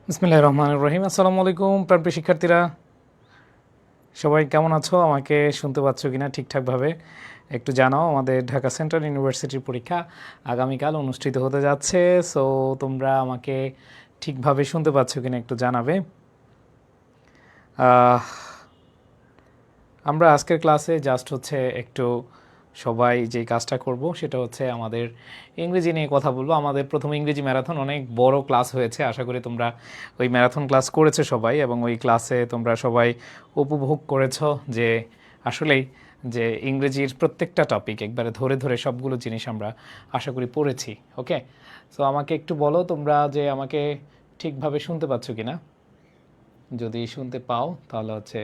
বিসমিল্লাহির রহমানির রহিম। আসসালামু আলাইকুম প্রাণপ্রিয় শিক্ষার্থীরা, সবাই কেমন আছো? আমাকে শুনতে পাচ্ছ কিনা ঠিকঠাকভাবে একটু জানাও। আমাদের ঢাকা সেন্ট্রাল ইউনিভার্সিটির পরীক্ষা আগামীকাল অনুষ্ঠিত হতে যাচ্ছে। সো তোমরা আমাকে ঠিকভাবে শুনতে পাচ্ছ কিনা একটু জানাবে। আহ, আমরা আজকের ক্লাসে জাস্ট হচ্ছে একটু সবাই যে কাজটা করব সেটা হচ্ছে আমাদের ইংরেজি নিয়ে কথা বলবো। আমাদের প্রথম ইংরেজি ম্যারাথন অনেক বড় ক্লাস হয়েছে, আশা করি তোমরা ওই ম্যারাথন ক্লাস করেছো সবাই, এবং ওই ক্লাসে তোমরা সবাই উপভোগ করেছো যে আসলেই যে ইংরেজির প্রত্যেকটা টপিক একবারে ধরে ধরে সবগুলো জিনিস আমরা আশা করি পড়েছি। ওকে, সো আমাকে একটু বলো তোমরা যে আমাকে ঠিকভাবে শুনতে পাচ্ছ কিনা। যদি শুনতে পাও তাহলে হচ্ছে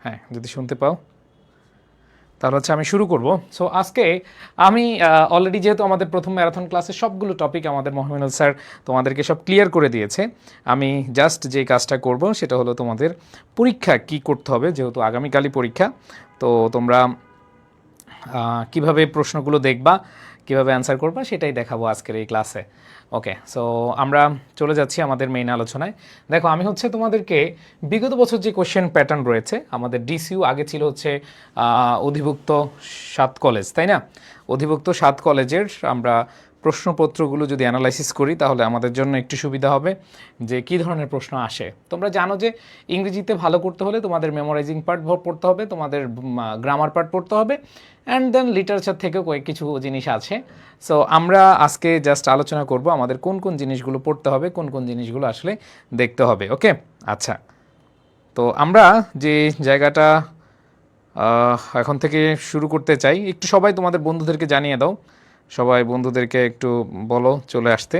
হ্যাঁ, যদি শুনতে পাও তাহলে হচ্ছে আমি শুরু করব। সো আজকে আমি অলরেডি যেহেতু আমাদের প্রথম ম্যারাথন ক্লাসে সবগুলো টপিক আমাদের মোহাম্মদ স্যার তোমাদেরকে সব ক্লিয়ার করে দিয়েছে, আমি জাস্ট যে কাজটা করব সেটা হলো তোমাদের পরীক্ষা কি করতে হবে, যেহেতু আগামীকালই পরীক্ষা। তো তোমরা কিভাবে প্রশ্নগুলো দেখবা, কিভাবে অ্যান্সার করবা সেটাই দেখাবো আজকের এই ক্লাসে। ওকে, সো আমরা চলে যাচ্ছি আমাদের মেইন আলোচনায়। দেখো, আমি হচ্ছে তোমাদেরকে বিগত বছর যে কোশ্চেন প্যাটার্ন রয়েছে, আমাদের ডিসিইউ আগে ছিল হচ্ছে অধিভুক্ত 7 কলেজ, তাই না? অধিভুক্ত 7 কলেজের আমরা প্রশ্নপত্রগুলো যদি অ্যানালাইসিস করি তাহলে আমাদের জন্য একটু সুবিধা হবে যে কী ধরনের প্রশ্ন আসে। তোমরা জানো যে ইংরেজিতে ভালো করতে হলে তোমাদের মেমোরাইজিং পার্ট পড়তে হবে, তোমাদের গ্রামার পার্ট পড়তে হবে, অ্যান্ড দেন লিটারেচার থেকেও কয়েক কিছু জিনিস আছে। সো আমরা আজকে জাস্ট আলোচনা করব আমাদের কোন কোন জিনিসগুলো পড়তে হবে, কোন কোন জিনিসগুলো আসলে দেখতে হবে। ওকে, আচ্ছা, তো আমরা যে জায়গাটা এখন থেকে শুরু করতে চাই, একটু সবাই তোমাদের বন্ধুদেরকে জানিয়ে দাও, সবাই বন্ধুদেরকে একটু বলো চলে আসতে।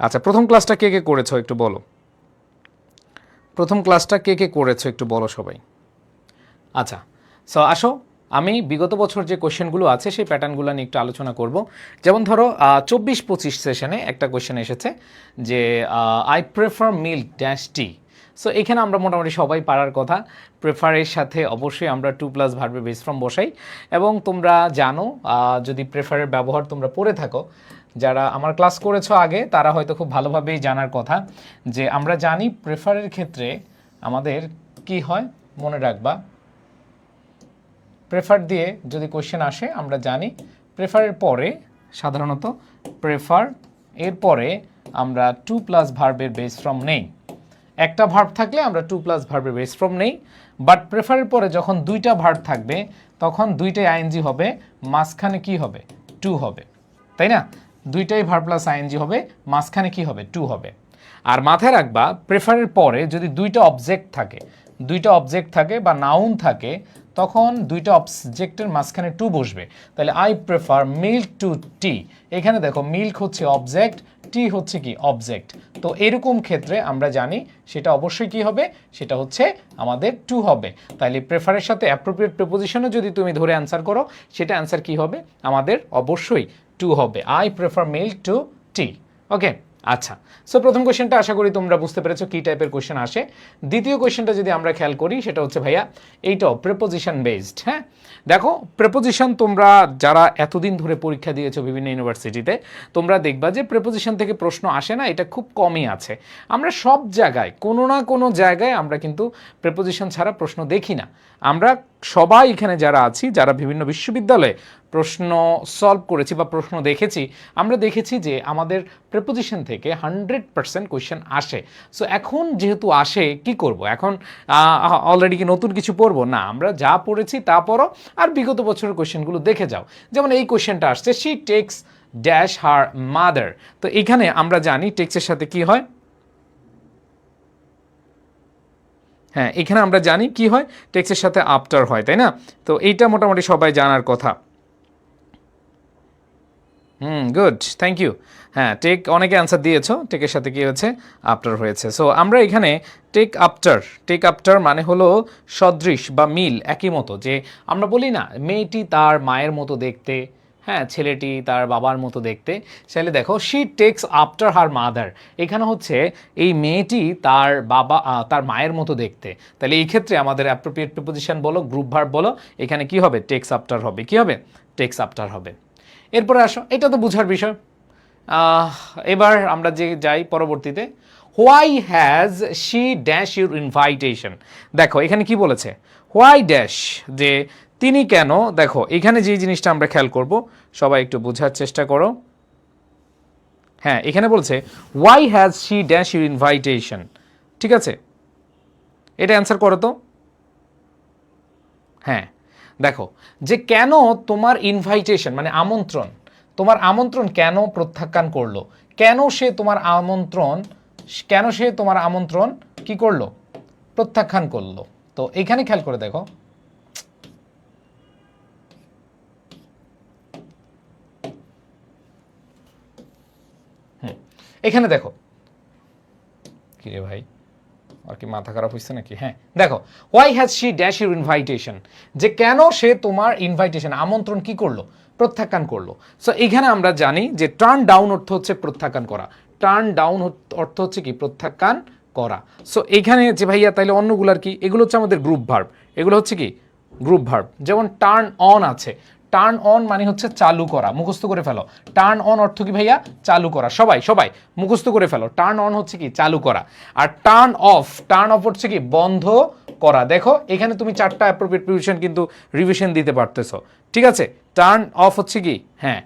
আচ্ছা, প্রথম ক্লাসটা কে কে করেছো একটু বলো। প্রথম ক্লাসটা কে কে করেছো একটু বলো সবাই। আচ্ছা, সো আসো, আমি বিগত বছর যে কোশ্চেনগুলো আছে সেই প্যাটার্নগুলো নিয়ে একটু আলোচনা করব। যেমন ধরো 24-25 সেশনে একটা কোশ্চেন এসেছে যে I prefer milk dash T. So এখানে আমরা মোটামুটি সবাই পারার কথা। প্রেফারের সাথে অবশ্যই আমরা 2+ ভার্বের বেস ফর্ম বসাই, এবং তোমরা জানো যদি প্রেফারের ব্যবহার তোমরা পড়ে থাকো, যারা আমার ক্লাস করেছো আগে তারা হয়তো খুব ভালোভাবেই জানার কথা যে আমরা জানি প্রেফারের ক্ষেত্রে আমাদের কি হয়, মনে রাখবা। প্রেফার দিয়ে যদি কোশ্চেন আসে আমরা জানি প্রেফারের পরে সাধারণত প্রেফার এর পরে আমরা 2+ ভার্বের বেস ফর্ম নেই। একটা ভার্ব থাকলে আমরা 2+ ভার্বের বেস ফর্ম নেই, বাট প্রেফারের পরে যখন দুইটা ভার্ব থাকবে তখন দুইটাই আইএনজি হবে, মাঝখানে কি হবে, টু হবে, তাই না? দুইটাই ভার্ব প্লাস আইএনজি হবে, মাঝখানে কি হবে, টু হবে। আর মাথায় রাখবা প্রেফারের পরে যদি দুইটা অবজেক্ট থাকে বা নাউন থাকে তখন দুইটা অবজেক্টের মাঝখানে টু বসবে। তাহলে আই প্রেফার মিল্ক টু টি, এখানে দেখো মিল্ক হচ্ছে অবজেক্ট, টি হচ্ছে কি অবজেক্ট। তো এরকম ক্ষেত্রে আমরা জানি সেটা অবশ্যই কি হবে, সেটা হচ্ছে আমাদের টু হবে। তাহলে প্রেফারের সাথে অ্যাপ্রোপ্রিয়েট প্রিপোজিশনও যদি তুমি ধরে অ্যান্সার করো সেটা অ্যান্সার কি হবে, আমাদের অবশ্যই টু হবে। আই প্রেফার মিল্ক টু টি। ওকে, আচ্ছা, সো প্রথম কোয়েশ্চেনটা আশা করি তোমরা বুঝতে পেরেছো কী টাইপের কোয়েশ্চেন আসে। দ্বিতীয় কোয়েশ্চেনটা যদি আমরা খেয়াল করি সেটা হচ্ছে ভাইয়া এইটাও প্রেপোজিশন বেসড। হ্যাঁ, দেখো প্রেপোজিশন তোমরা যারা এতদিন ধরে পরীক্ষা দিয়েছো বিভিন্ন ইউনিভার্সিটিতে তোমরা দেখবা যে প্রেপোজিশন থেকে প্রশ্ন আসে না, এটা খুব কমই আছে। আমরা সব জায়গায় কোনো না কোনো জায়গায় আমরা কিন্তু প্রেপোজিশন ছাড়া প্রশ্ন দেখি না। আমরা সবাই এখানে যারা আছি, যারা বিভিন্ন বিশ্ববিদ্যালয়ে প্রশ্ন সলভ করেছি বা প্রশ্ন দেখেছি, আমরা দেখেছি যে আমাদের প্রেপোজিশন থেকে 100% কোয়েশ্চেন আসে। সো এখন যেহেতু আসে কি করব, এখন অলরেডি কি নতুন কিছু পড়বো না, আমরা যা পড়েছি তা পড়ো আর বিগত বছরের কোয়েশ্চেনগুলো দেখে যাও। যেমন এই কোয়েশ্চেনটা আসছে, she text dash her mother. তো এখানে আমরা জানি টেক্সের সাথে কি হয়, হ্যাঁ এখানে আমরা জানি কি হয়, টেক্সের সাথে আফটার হয়, তাই না? তো এইটা মোটামুটি সবাই জানার কথা। Good, thank you. হ্যাঁ, টেক অনেকে অ্যান্সার দিয়েছো, টেকের সাথে কি হয়েছে, আফটার হয়েছে। সো আমরা এখানে টেক আফটার মানে হলো সদৃশ বা মিল, একই মতো। যে আমরা বলি না মেয়েটি তার মায়ের মতো দেখতে, হ্যাঁ ছেলেটি তার বাবার মতো দেখতে, সেলে দেখো she takes after her mother, এখানে হচ্ছে এই মেয়েটি তার বাবা তার মায়ের মতো দেখতে। তাহলে এই ক্ষেত্রে আমাদের অ্যাপ্রোপ্রিয়েট প্রিপোজিশন বলো, গ্রুপ ভার্ব বলো, এখানে কি হবে, টেক্স আফটার হবে। কি হবে, টেক্স আফটার হবে। এরপরে আসো, এটা তো বুঝার বিষয়। এবার আমরা যে যাই পরবর্তীতে, why has she dash your invitation. দেখো এখানে কি বলেছে, হোয়াই ড্যাশ, যে তিনি কেন। দেখো এখানে যে জিনিসটা আমরা খেয়াল করব, সবাই একটু বোঝার চেষ্টা করো। হ্যাঁ, এখানে বলছে why has she dash your invitation, ঠিক আছে, এটা অ্যান্সার করো তো। হ্যাঁ, দেখো যে কেন তোমার ইনভাইটেশন মানে আমন্ত্রণ, তোমার আমন্ত্রণ কেন প্রত্যাখ্যান করলো, কেন সে তোমার আমন্ত্রণ কি করলো, প্রত্যাখ্যান করলো। তো এখানে খেয়াল করে দেখো, এখানে দেখো কি রে ভাই, আর কি মাথা খারাপ হয়েছে নাকি? হ্যাঁ দেখো, why has she dash your invitation, যে কেন সে তোমার ইনভাইটেশন আমন্ত্রণ কি করলো, প্রত্যাখ্যান করলো। সো এখানে আমরা জানি যে টার্ন ডাউন অর্থ হচ্ছে প্রত্যাখ্যান করা, টার্ন ডাউন অর্থ হচ্ছে কি প্রত্যাখ্যান করা। সো এখানে যে ভাইয়া তাইলে অন্যগুলার কি, এগুলো হচ্ছে আমাদের গ্রুপ ভার্ব, এগুলো হচ্ছে কি গ্রুপ ভার্ব। যেমন টার্ন অন আছে, টার্ন অন মানে হচ্ছে চালু করা, মুখস্থ করে ফেলো। টার্ন অন অর্থ কি ভাইয়া, চালু করা। সবাই সবাই মুখস্থ করে ফেলো, টার্ন অন হচ্ছে কি চালু করা। আর টার্ন অফ হচ্ছে কি বন্ধ করা। দেখো এখানে তুমি 4টা অ্যাপ্রোপ্রিয়েট প্রিপোজিশন কিন্তু রিভিশন দিতে পারতেছো, ঠিক আছে। টার্ন অফ হচ্ছে কি, হ্যাঁ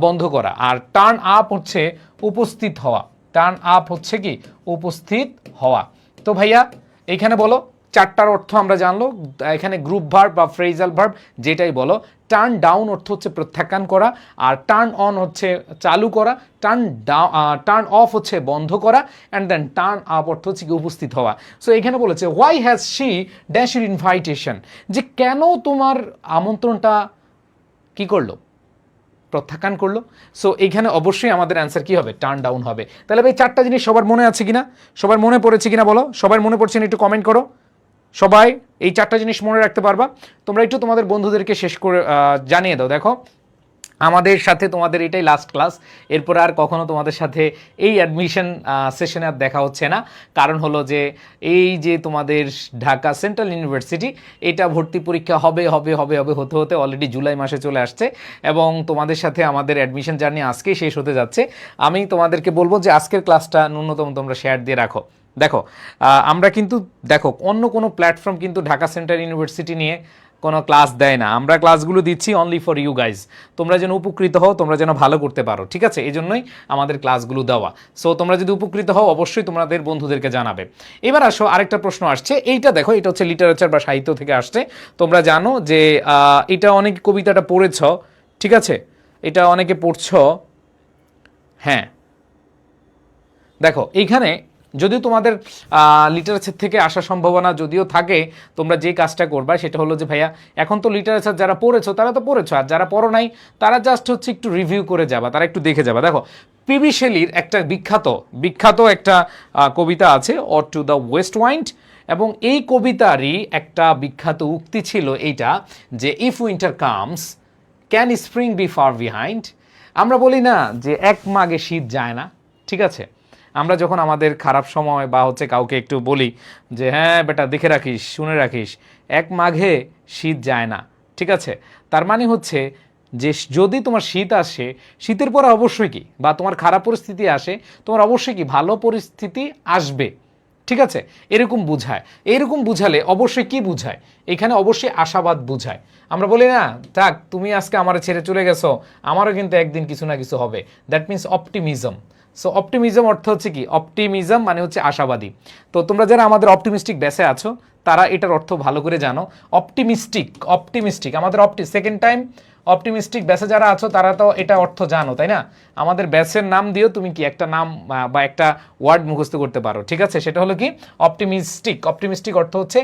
বন্ধ করা। আর টার্ন আপ হচ্ছে উপস্থিত হওয়া, টার্ন আপ হচ্ছে কি উপস্থিত হওয়া। তো ভাইয়া এখানে বলো 4টার অর্থ আমরা জানলো। এখানে গ্রুপ ভার্ব বা ফ্রেজাল ভার্ব যেটাই বলো। টার্ন ডাউন অর্থ হচ্ছে প্রত্যাখ্যান করা, আর টার্ন অন হচ্ছে চালু করা, টার্ন অফ হচ্ছে বন্ধ করা, অ্যান্ড দেন টার্ন আপ অর্থ হচ্ছে কি উপস্থিত হওয়া। সো এখানে বলেছে why has she dash your invitation, যে কেন তোমার আমন্ত্রণটা কি করলো, প্রত্যাখ্যান করলো। সো এইখানে অবশ্যই আমাদের অ্যান্সার কি হবে, টার্ন ডাউন হবে। তাহলে ভাই 4টা জিনিস সবার মনে আছে কিনা, সবার মনে পড়েছে কিনা বলো, সবার মনে পড়ছে না একটু কমেন্ট করো। সবাই এই 4টা জিনিস মনে রাখতে পারবা? তোমরা একটু তোমাদের বন্ধুদেরকে শেষ করে জানিয়ে দাও। দেখো আমাদের সাথে তোমাদের এটাই লাস্ট ক্লাস, এরপর আর কখনো তোমাদের সাথে এই অ্যাডমিশন সেশনে আর দেখা হচ্ছে না। কারণ হলো যে এই যে তোমাদের ঢাকা সেন্ট্রাল ইউনিভার্সিটি, এটা ভর্তি পরীক্ষা হবে হবে হবে হবে হতে হতে অলরেডি জুলাই মাসে চলে আসছে, এবং তোমাদের সাথে আমাদের অ্যাডমিশন জার্নি আজকেই শেষ হতে যাচ্ছে। আমি তোমাদেরকে বলবো যে আজকের ক্লাসটা ন্যূনতম তোমরা শেয়ার দিয়ে রাখো। দেখো আমরা কিন্তু দেখো অন্য কোনো প্ল্যাটফর্ম কিন্তু ঢাকা সেন্ট্রাল ইউনিভার্সিটি নিয়ে কোনো ক্লাস দেয় না, আমরা ক্লাসগুলো দিচ্ছি অনলি ফর ইউ গাইজ, তোমরা যেন উপকৃত হও, তোমরা যেন ভালো করতে পারো, ঠিক আছে, এই জন্যই আমাদের ক্লাসগুলো দেওয়া। সো তোমরা যদি উপকৃত হও অবশ্যই তোমাদের বন্ধুদেরকে জানাবে। এবার আসো আরেকটা প্রশ্ন আসছে, এইটা দেখো, এটা হচ্ছে লিটারেচার বা সাহিত্য থেকে আসছে। তোমরা জানো যে এটা অনেক কবিতাটা পড়েছ, ঠিক আছে, এটা অনেকে পড়ছ। হ্যাঁ দেখো এইখানে যদিও তোমাদের লিটারেচার থেকে আসার সম্ভাবনা যদিও থাকে, তোমরা যে কাজটা করবা সেটা হলো যে ভাইয়া এখন তো লিটারেচার যারা পড়েছো তারা তো পড়েছো, আর যারা পড়ো নাই তারা জাস্ট হচ্ছে একটু রিভিউ করে যাবা, তারা একটু দেখে যাবা। দেখো পিবি শেলির একটা বিখ্যাত একটা কবিতা আছে, or to the West wind, এবং এই কবিতারই একটা বিখ্যাত উক্তি ছিল এইটা, যে if winter comes can spring be far behind. আমরা বলি না যে এক মাঘে শীত যায় না, ঠিক আছে, আমরা যখন আমাদের খারাপ সময় বা হচ্ছে কাউকে একটু বলি যে হ্যাঁ বেটা দেখে রাখিস, শুনে রাখিস, এক মাঘে শীত যায় না, ঠিক আছে, তার মানে হচ্ছে যে যদি তোমার শীত আসে, শীতের পরে অবশ্যই কি, বা তোমার খারাপ পরিস্থিতি আসে, তোমার অবশ্যই কি ভালো পরিস্থিতি আসবে, ঠিক আছে, এরকম বুঝায়। এরকম বুঝালে অবশ্যই কি বুঝায়, এখানে অবশ্যই আশাবাদ বুঝায়। আমরা বলি না থাক তুমি আজকে আমার ছেড়ে চলে গেছো, আমারও কিন্তু একদিন কিছু না কিছু হবে, that means optimism. So optimism অর্থ হচ্ছে কি, অপটিমিজম মানে হচ্ছে আশাবাদী। তো তোমরা যারা আমাদের অপটিমিস্টিক ব্যাচে আছো তারা এটার অর্থ ভালো করে জানো। অপটিমিস্টিক আমাদের সেকেন্ড টাইম অপটিমিস্টিক ব্যাচে যারা আছো তারা তো এটা অর্থ জানো, তাই না? আমাদের ব্যাচের নাম দিও তুমি কি একটা নাম বা একটা ওয়ার্ড মুখস্থ করতে পারো, ঠিক আছে, সেটা হলো কি অপটিমিস্টিক অর্থ হচ্ছে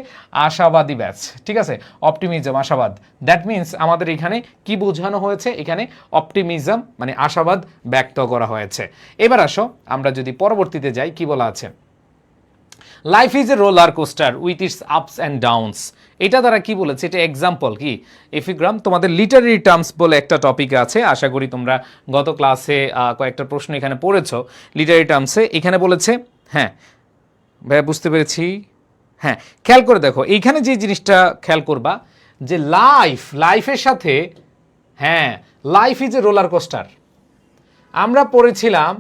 আশাবাদী ব্যাচ, ঠিক আছে, অপটিমিজম আশাবাদ। দ্যাট মিনস আমাদের এখানে কি বোঝানো হয়েছে, এখানে অপটিমিজম মানে আশাবাদ ব্যক্ত করা হয়েছে। এবার আসো আমরা যদি পরবর্তীতে যাই, কি বলা আছে, life is a roller coaster with its ups and downs. এটা দ্বারা কি বলেছে, এটা এক্সাম্পল কি এপিগ্রাম। তোমাদের লিটারারি টার্মস বলে একটা টপিক আছে, আশা করি তোমরা গত ক্লাসে কয়েকটা প্রশ্ন এখানে পড়েছো লিটারারি টার্মসে। এখানে বলেছে, হ্যাঁ ভাইয়া বুঝতে পেরেছি, হ্যাঁ খেয়াল করে দেখো এইখানে যে জিনিসটা খেয়াল করবা যে লাইফের সাথে, হ্যাঁ life is a roller coaster, আমরা পড়েছিলাম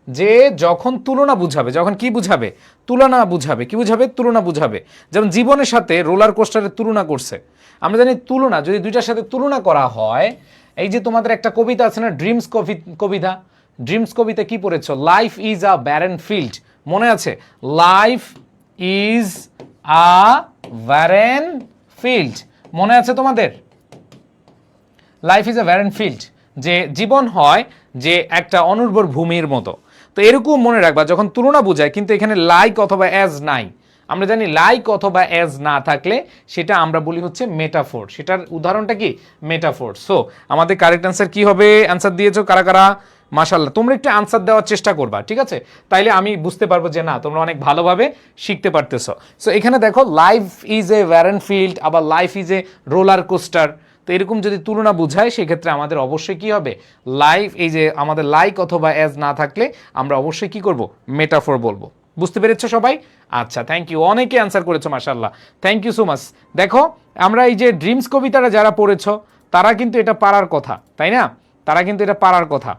যে যখন তুলনা বুঝাবে, যখন কি বুঝাবে, তুলনা বুঝাবে, কি বুঝাবে, তুলনা বুঝাবে। যেমন জীবনের সাথে রোলার কোস্টারের তুলনা করছে। আমরা জানি তুলনা যদি দুইটার সাথে তুলনা করা হয়, এই যে তোমাদের একটা কবিতা আছে না, ড্রিমস কবিতা, ড্রিমস কবিতা কি পড়েছো? Life is a barren field, মনে আছে? Life is a barren field, মনে আছে তোমাদের? Life is a barren field, যে জীবন হয় যে একটা অনুর্বর ভূমির মতো। তো এরকম মনে রাখবা যখন তুলনা বোঝায়, কিন্তু এখানে লাইক অথবা অ্যাজ নাই। আমরা জানি লাইক অথবা অ্যাজ না থাকলে সেটা আমরা বলি হচ্ছে মেটাফোর। সেটার উদাহরণটা কি? মেটাফোর। সো আমাদের কারেক্ট অ্যান্সার কি হবে? অ্যান্সার দিয়েছো কারা কারা? মাশাআল্লাহ, তোমরা একটু আনসার দেওয়ার চেষ্টা করবা, ঠিক আছে? তাইলে আমি বুঝতে পারবো যে না, তোমরা অনেক ভালোভাবে শিখতে পারতেছো। সো এখানে দেখো life is a barren field, আবার life is a roller coaster. তো এরকম যদি তুলনা বুঝায় সেক্ষেত্রে আমাদের অবশ্যই কি হবে? লাইফ, এই যে আমাদের লাইক অথবা অ্যাজ না থাকলে আমরা অবশ্যই কি করব? মেটাফোর বলবো। বুঝতে পেরেছো সবাই? আচ্ছা, থ্যাংক ইউ, অনেকে অ্যান্সার করেছো, মাশাআল্লাহ, থ্যাংক ইউ সো মাচ। দেখো আমরা এই যে ড্রিমস কবিতাটা যারা পড়েছো তারা কিন্তু এটা পারার কথা, তাই না? তারা কিন্তু এটা পারার কথা।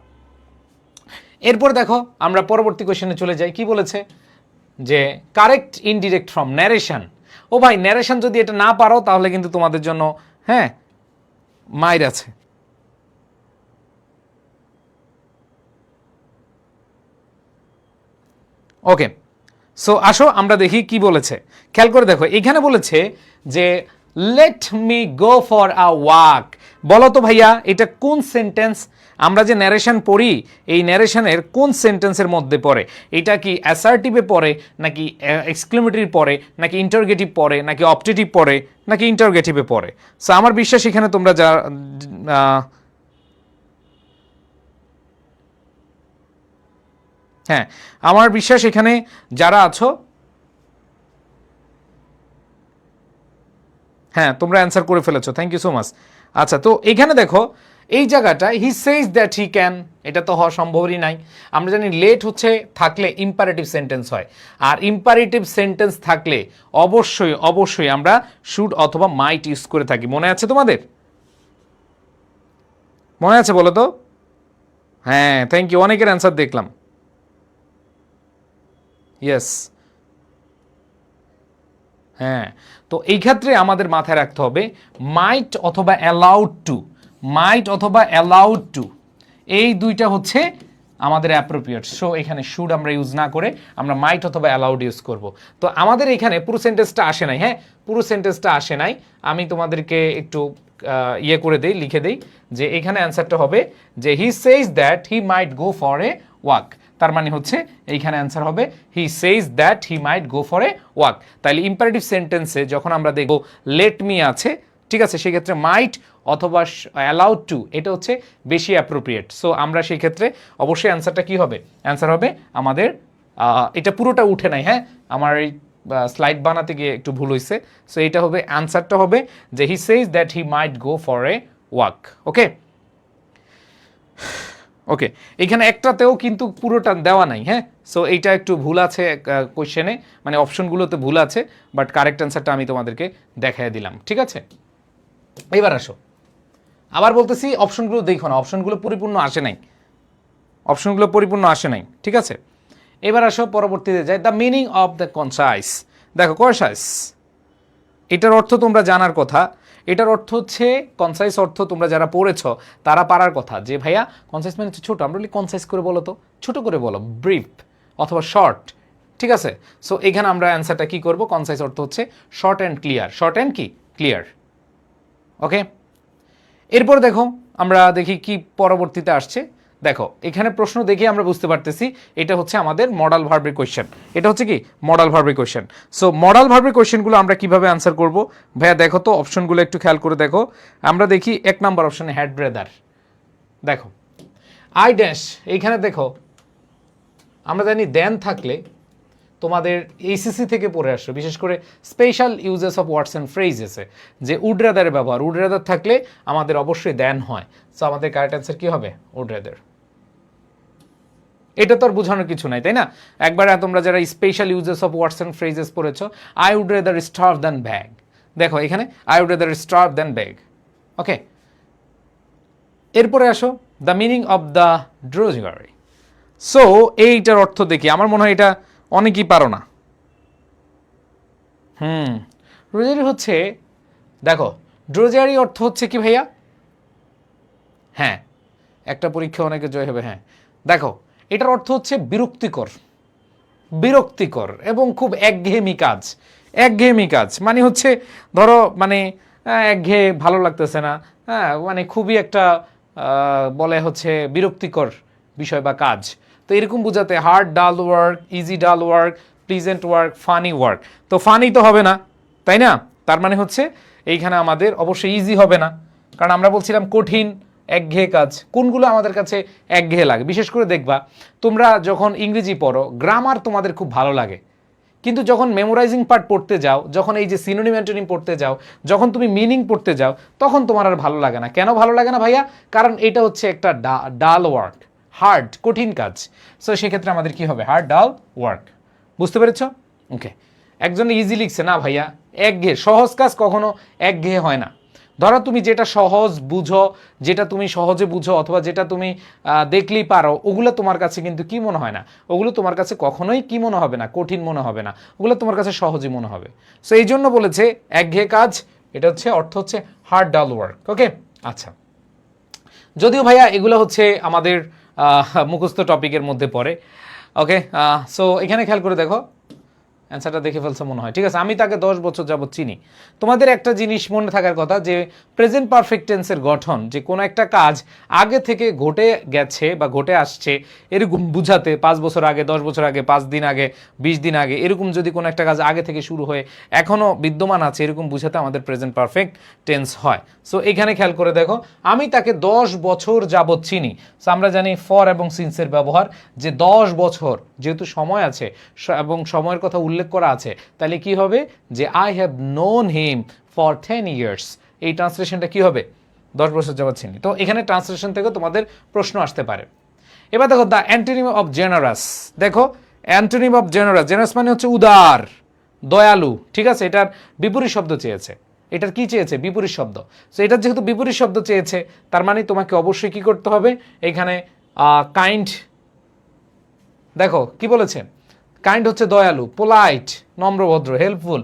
এরপর দেখো আমরা পরবর্তী কোশ্চেনে চলে যাই। কি বলেছে? যে কারেক্ট ইনডিরেক্ট ফ্রম ন্যারেশন। ও ভাই, ন্যারেশন যদি এটা না পারো তাহলে কিন্তু তোমাদের জন্য হ্যাঁ মাইর আছে। ওকে, সো আসো আমরা দেখি কি বলেছে। খেয়াল করে দেখো, এখানে বলেছে যে let me go for a walk. বলো তো ভাইয়া এটা কোন সেন্টেন্স? আমরা যে ন্যারেশন পড়ি, এই ন্যারেশনের কোন সেন্টেন্সের মধ্যে পড়ে? এটা কি অ্যাসার্টিভে পড়ে, নাকি এক্সক্লেমেটরি পড়ে, নাকি ইন্টারগেটিভ পড়ে, নাকি অপটেটিভ পড়ে, নাকি ইন্টারগেটিভে পড়ে? সো আমার বিশ্বাস এখানে তোমরা যা হ্যাঁ, আমার বিশ্বাস এখানে যারা আছো, হ্যাঁ তোমরা অ্যান্সার করে ফেলেছো, থ্যাংক ইউ সো মাচ। আচ্ছা, তো এখানে দেখো এই জায়গাটায় হি সেজ দ্যাট হি ক্যান, এটা তো হওয়া সম্ভবই নাই। আমরা জানি লেট হচ্ছে থাকলে ইম্পারেটিভ সেন্টেন্স হয়, আর ইম্পারেটিভ সেন্টেন্স থাকলে অবশ্যই অবশ্যই আমরা শুড অথবা মাইট ইউজ করে থাকি। মনে আছে তোমাদের? মনে আছে বলো তো? হ্যাঁ, থ্যাংক ইউ, অনেকের অ্যান্সার দেখলাম। ইয়েস, হ্যাঁ। তো এই ক্ষেত্রে আমাদের মাথায় রাখতে হবে মাইট অথবা অ্যালাউড টু, মাইট অথবা অ্যালাউড টু, এই দুইটা হচ্ছে আমাদের অ্যাপ্রোপ্রিয়েট। সো এখানে শুড আমরা ইউজ না করে আমরা মাইট অথবা অ্যালাউড ইউজ করব। তো আমাদের এখানে পুরো সেন্টেন্সটা আসে নাই, হ্যাঁ পুরো সেন্টেন্সটা আসে নাই। আমি তোমাদেরকে একটু ইয়ে করে দেই, লিখে দেই যে এখানে অ্যান্সারটা হবে যে he says that he might go for a walk. তার মানে হচ্ছে এইখানে অ্যান্সার হবে he says that he might go for a walk. তাহলে ইম্পারেটিভ সেন্টেন্সে যখন আমরা দেখব লেট মি আছে, ঠিক আছে, সেক্ষেত্রে মাইট অথবা অ্যালাউড টু এটা হচ্ছে বেশি অ্যাপ্রোপ্রিয়েট। সো আমরা সেই ক্ষেত্রে অবশ্যই অ্যান্সারটা কি হবে? অ্যান্সার হবে আমাদের এটা পুরোটা উঠে নাই, হ্যাঁ আমার এই স্লাইড বানাতে গিয়ে একটু ভুল হয়েছে। সো এটা হবে, অ্যান্সারটা হবে যে he says that he might go for a walk. Okay okay, এখানে একটাতেও কিন্তু পুরোটা দেওয়া নাই, হ্যাঁ। সো এইটা একটু ভুল আছে কোয়েশ্চেনে, মানে অপশনগুলোতে ভুল আছে, বাট কারেক্ট অ্যান্সারটা আমি তোমাদেরকে দেখাই দিলাম, ঠিক আছে। এবার আসো, আবার বলতেছি অপশনগুলো দেখো না, অপশনগুলো পরিপূর্ণ আসে নাই, অপশনগুলো পরিপূর্ণ আসে নাই, ঠিক আছে। এবার আসো পরবর্তীতে যাই, দ্য মিনিং অফ দ্য কনসাইস। দেখো কনসাইস এটার অর্থ তোমরা জানার কথা। এটার অর্থ হচ্ছে, কনসাইস অর্থ তোমরা যারা পড়েছ তারা পারার কথা, যে ভাইয়া কনসাইস মানে হচ্ছে ছোট, আমরা বলি কনসাইস করে বলো তো, ছোট করে বলো, ব্রিফ অথবা শর্ট, ঠিক আছে। সো এখানে আমরা অ্যান্সারটা কি করব? কনসাইস অর্থ হচ্ছে short and clear, short and কি ক্লিয়ার। ওকে, এরপর দেখো আমরা দেখি কি পরবর্তীতে আসছে। দেখো এখানে প্রশ্ন দেখে আমরা বুঝতে পারতেছি এটা হচ্ছে আমাদের মডাল ভার্বের কোয়েশ্চেন। এটা হচ্ছে কি মডাল ভার্বের কোয়েশ্চেন। সো মডাল ভার্বের কোয়েশ্চেনগুলো আমরা কিভাবে আনসার করব ভাইয়া? দেখো তো অপশনগুলো একটু খেয়াল করে দেখো। আমরা দেখি 1 নাম্বার অপশনে হ্যাড ব্রাদার। দেখো আই ড্যাশ, এইখানে দেখো আমরা জানি দেন থাকলে তোমাদের এইসিসি থেকে পড়ে আসছো, বিশেষ করে special uses of words and ফ্রেজেসে যে উড রাদারের ব্যবহার, উড রাদার থাকলে আমাদের অবশ্যই দেন হয়। সো আমাদের কারেক্ট অ্যান্সার কি হবে? Would rather. এটা তো আর বোঝানোর কিছু নাই, তাই না? একবার তোমরা যারা special uses of words and phrases পড়েছো, I would rather starve than beg. দেখো এখানে I would rather starve than beg. Okay, এরপরে আসো the meaning of the drudgery. So এইটার অর্থ দেখি, আমার মনে হয় এটা অনেকেই পারো না। ড্রোজারি হচ্ছে, দেখো ড্রোজারি অর্থ হচ্ছে কি ভাইয়া? হ্যাঁ, একটা পরীক্ষা অনেকে জয় হবে। হ্যাঁ দেখো, এটার অর্থ হচ্ছে বিরক্তিকর, বিরক্তিকর এবং খুব একঘেয়েমি কাজ। একঘেয়েমি কাজ মানে হচ্ছে ধরো মানে একঘেয়ে, ভালো লাগতেছে না, হ্যাঁ মানে খুবই একটা বলে হচ্ছে বিরক্তিকর বিষয় বা কাজ। তো এরকম বোঝাতে হার্ড ডাল ওয়ার্ক, ইজি ডাল work, pleasant work, funny work. তো ফানি তো হবে না, তাই না? তার মানে হচ্ছে এইখানে আমাদের অবশ্যই ইজি হবে না, কারণ আমরা বলছিলাম কঠিন একঘেয়ে কাজ। কোনগুলো আমাদের কাছে একঘেয়ে লাগে? বিশেষ করে দেখবা তোমরা যখন ইংরেজি পড়ো, গ্রামার তোমাদের খুব ভালো লাগে, কিন্তু যখন মেমোরাইজিং পার্ট পড়তে যাও, যখন এই যে সিনোনিম অ্যান্টোনিম পড়তে যাও, যখন তুমি মিনিং পড়তে যাও, তখন তোমার আর ভালো লাগে না। কেন ভালো লাগে না ভাইয়া? কারণ এটা হচ্ছে একটা ডাল ওয়ার্ক, হার্ড, কঠিন কাজ। সো সেক্ষেত্রে আমাদের কি হবে? হার্ড ডাল ওয়ার্ক। বুঝতে পেরেছ? ওকে। একজন ইজি লিখছে না ভাইয়া, একঘেয়ে। সহজ কাজ কখনো একঘেয়ে হয় না। ধরো তুমি যেটা সহজ বুঝো, যেটা তুমি সহজে বুঝো, অথবা যেটা তুমি দেখলেই পারো, ওগুলো তোমার কাছে কিন্তু কি মনে হয় না, ওগুলো তোমার কাছে কখনোই কি মনে হবে না, কঠিন মনে হবে না, ওগুলো তোমার কাছে সহজই মনে হবে। সো এই জন্য বলেছে একঘেয়ে কাজ, এটা হচ্ছে অর্থ হচ্ছে হার্ড ডাল ওয়ার্ক। ওকে, আচ্ছা। যদিও ভাইয়া এগুলো হচ্ছে আমাদের মুখস্থ টপিকের মধ্যে পড়ে। ওকে, সো এখানে খেয়াল করে দেখো, অ্যান্সারটা দেখে ফেলছে মনে হয়। ঠিক আছে, আমি তাকে 10 বছর যাবত চিনি। তোমাদের একটা জিনিস মনে থাকার কথা যে প্রেজেন্ট পারফেক্ট টেন্সের গঠন, যে কোনো একটা কাজ আগে থেকে ঘটে গেছে বা ঘটে আসছে এরকম বুঝাতে, 5 বছর আগে, 10 বছর আগে, 5 দিন আগে, 20 দিন আগে, এরকম যদি কোনো একটা কাজ আগে থেকে শুরু হয়ে এখনও বিদ্যমান আছে, এরকম বুঝাতে আমাদের প্রেজেন্ট পারফেক্ট টেন্স হয়। সো এখানে খেয়াল করে দেখো, আমি তাকে 10 বছর যাবত চিনি। সো আমরা জানি ফর এবং সিন্সের ব্যবহার, যে 10 বছর যেহেতু সময় আছে এবং সময়ের কথা উল্লেখ করা আছে, তাহলে কি হবে? যে I have known him for 10 years. এই ট্রান্সলেশনটা কি হবে? 10 বছর যাবত চিনি। তো এখানে ট্রান্সলেশন থেকে তোমাদের প্রশ্ন আসতে পারে। এবার দেখো দ্য অ্যান্টোনিম অফ জেনারাস। দেখো অ্যান্টোনিম অফ জেনারাস, জেনারাস মানে হচ্ছে উদার, দয়ালু। ঠিক আছে, এটার বিপরীত শব্দ চেয়েছে। এটার কি চেয়েছে? বিপরীত শব্দ। সো এটার যেহেতু বিপরীত শব্দ চেয়েছে, তার মানে তোমাকে অবশ্যই কি করতে হবে? এখানে কাইন্ড। দেখো কি বলেছে? কাইন্ড হচ্ছে দয়ালু, পোলাইট নম্রভদ্র, হেল্পফুল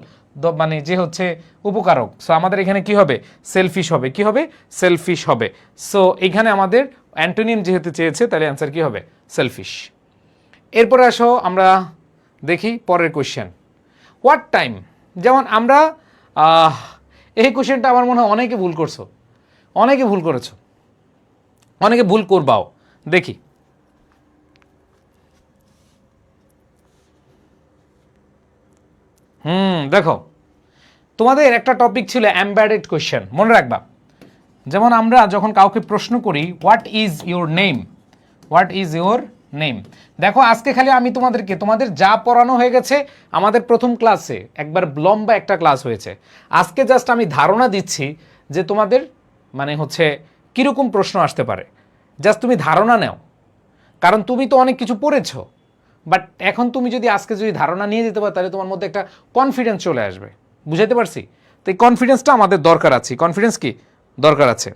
মানে যে হচ্ছে উপকারক। সো আমাদের এখানে কি হবে? সেলফিশ হবে। কি হবে? সেলফিশ হবে। সো এখানে আমাদের অ্যান্টোনিম যেহেতু চেয়েছে, তাহলে অ্যান্সার কি হবে? সেলফিশ। এরপরে আসো আমরা দেখি পরের কোয়েশ্চেন, হোয়াট টাইম। যেমন আমরা এই কোয়েশ্চেনটা আমার মনে হয় অনেকে ভুল করছো, অনেকে ভুল করেছো, অনেকে ভুল করবাও। দেখি, দেখো তোমাদের একটা টপিক ছিল এমবেডেড কোয়েশ্চেন, মনে রাখবা। যেমন আমরা যখন কাউকে প্রশ্ন করি, what is your name, what is your name. দেখো আজকে খালি আমি তোমাদের যা পড়ানো হয়ে গেছে আমাদের প্রথম ক্লাসে, একবার লম্বা একটা ক্লাস হয়েছে। আজকে জাস্ট আমি ধারণা দিচ্ছি যে তোমাদের মানে হচ্ছে কীরকম প্রশ্ন আসতে পারে, জাস্ট তুমি ধারণা নাও। কারণ তুমি তো অনেক কিছু পড়েছো, বাট এখন তুমি যদি আজকে যদি ধারণা নিয়ে যেতে পারো, তাহলে তোমার মধ্যে একটা কনফিডেন্স চলে আসবে। বুঝাইতে পারছি? তো এই কনফিডেন্সটা আমাদের দরকার আছে। কনফিডেন্স কি দরকার আছে?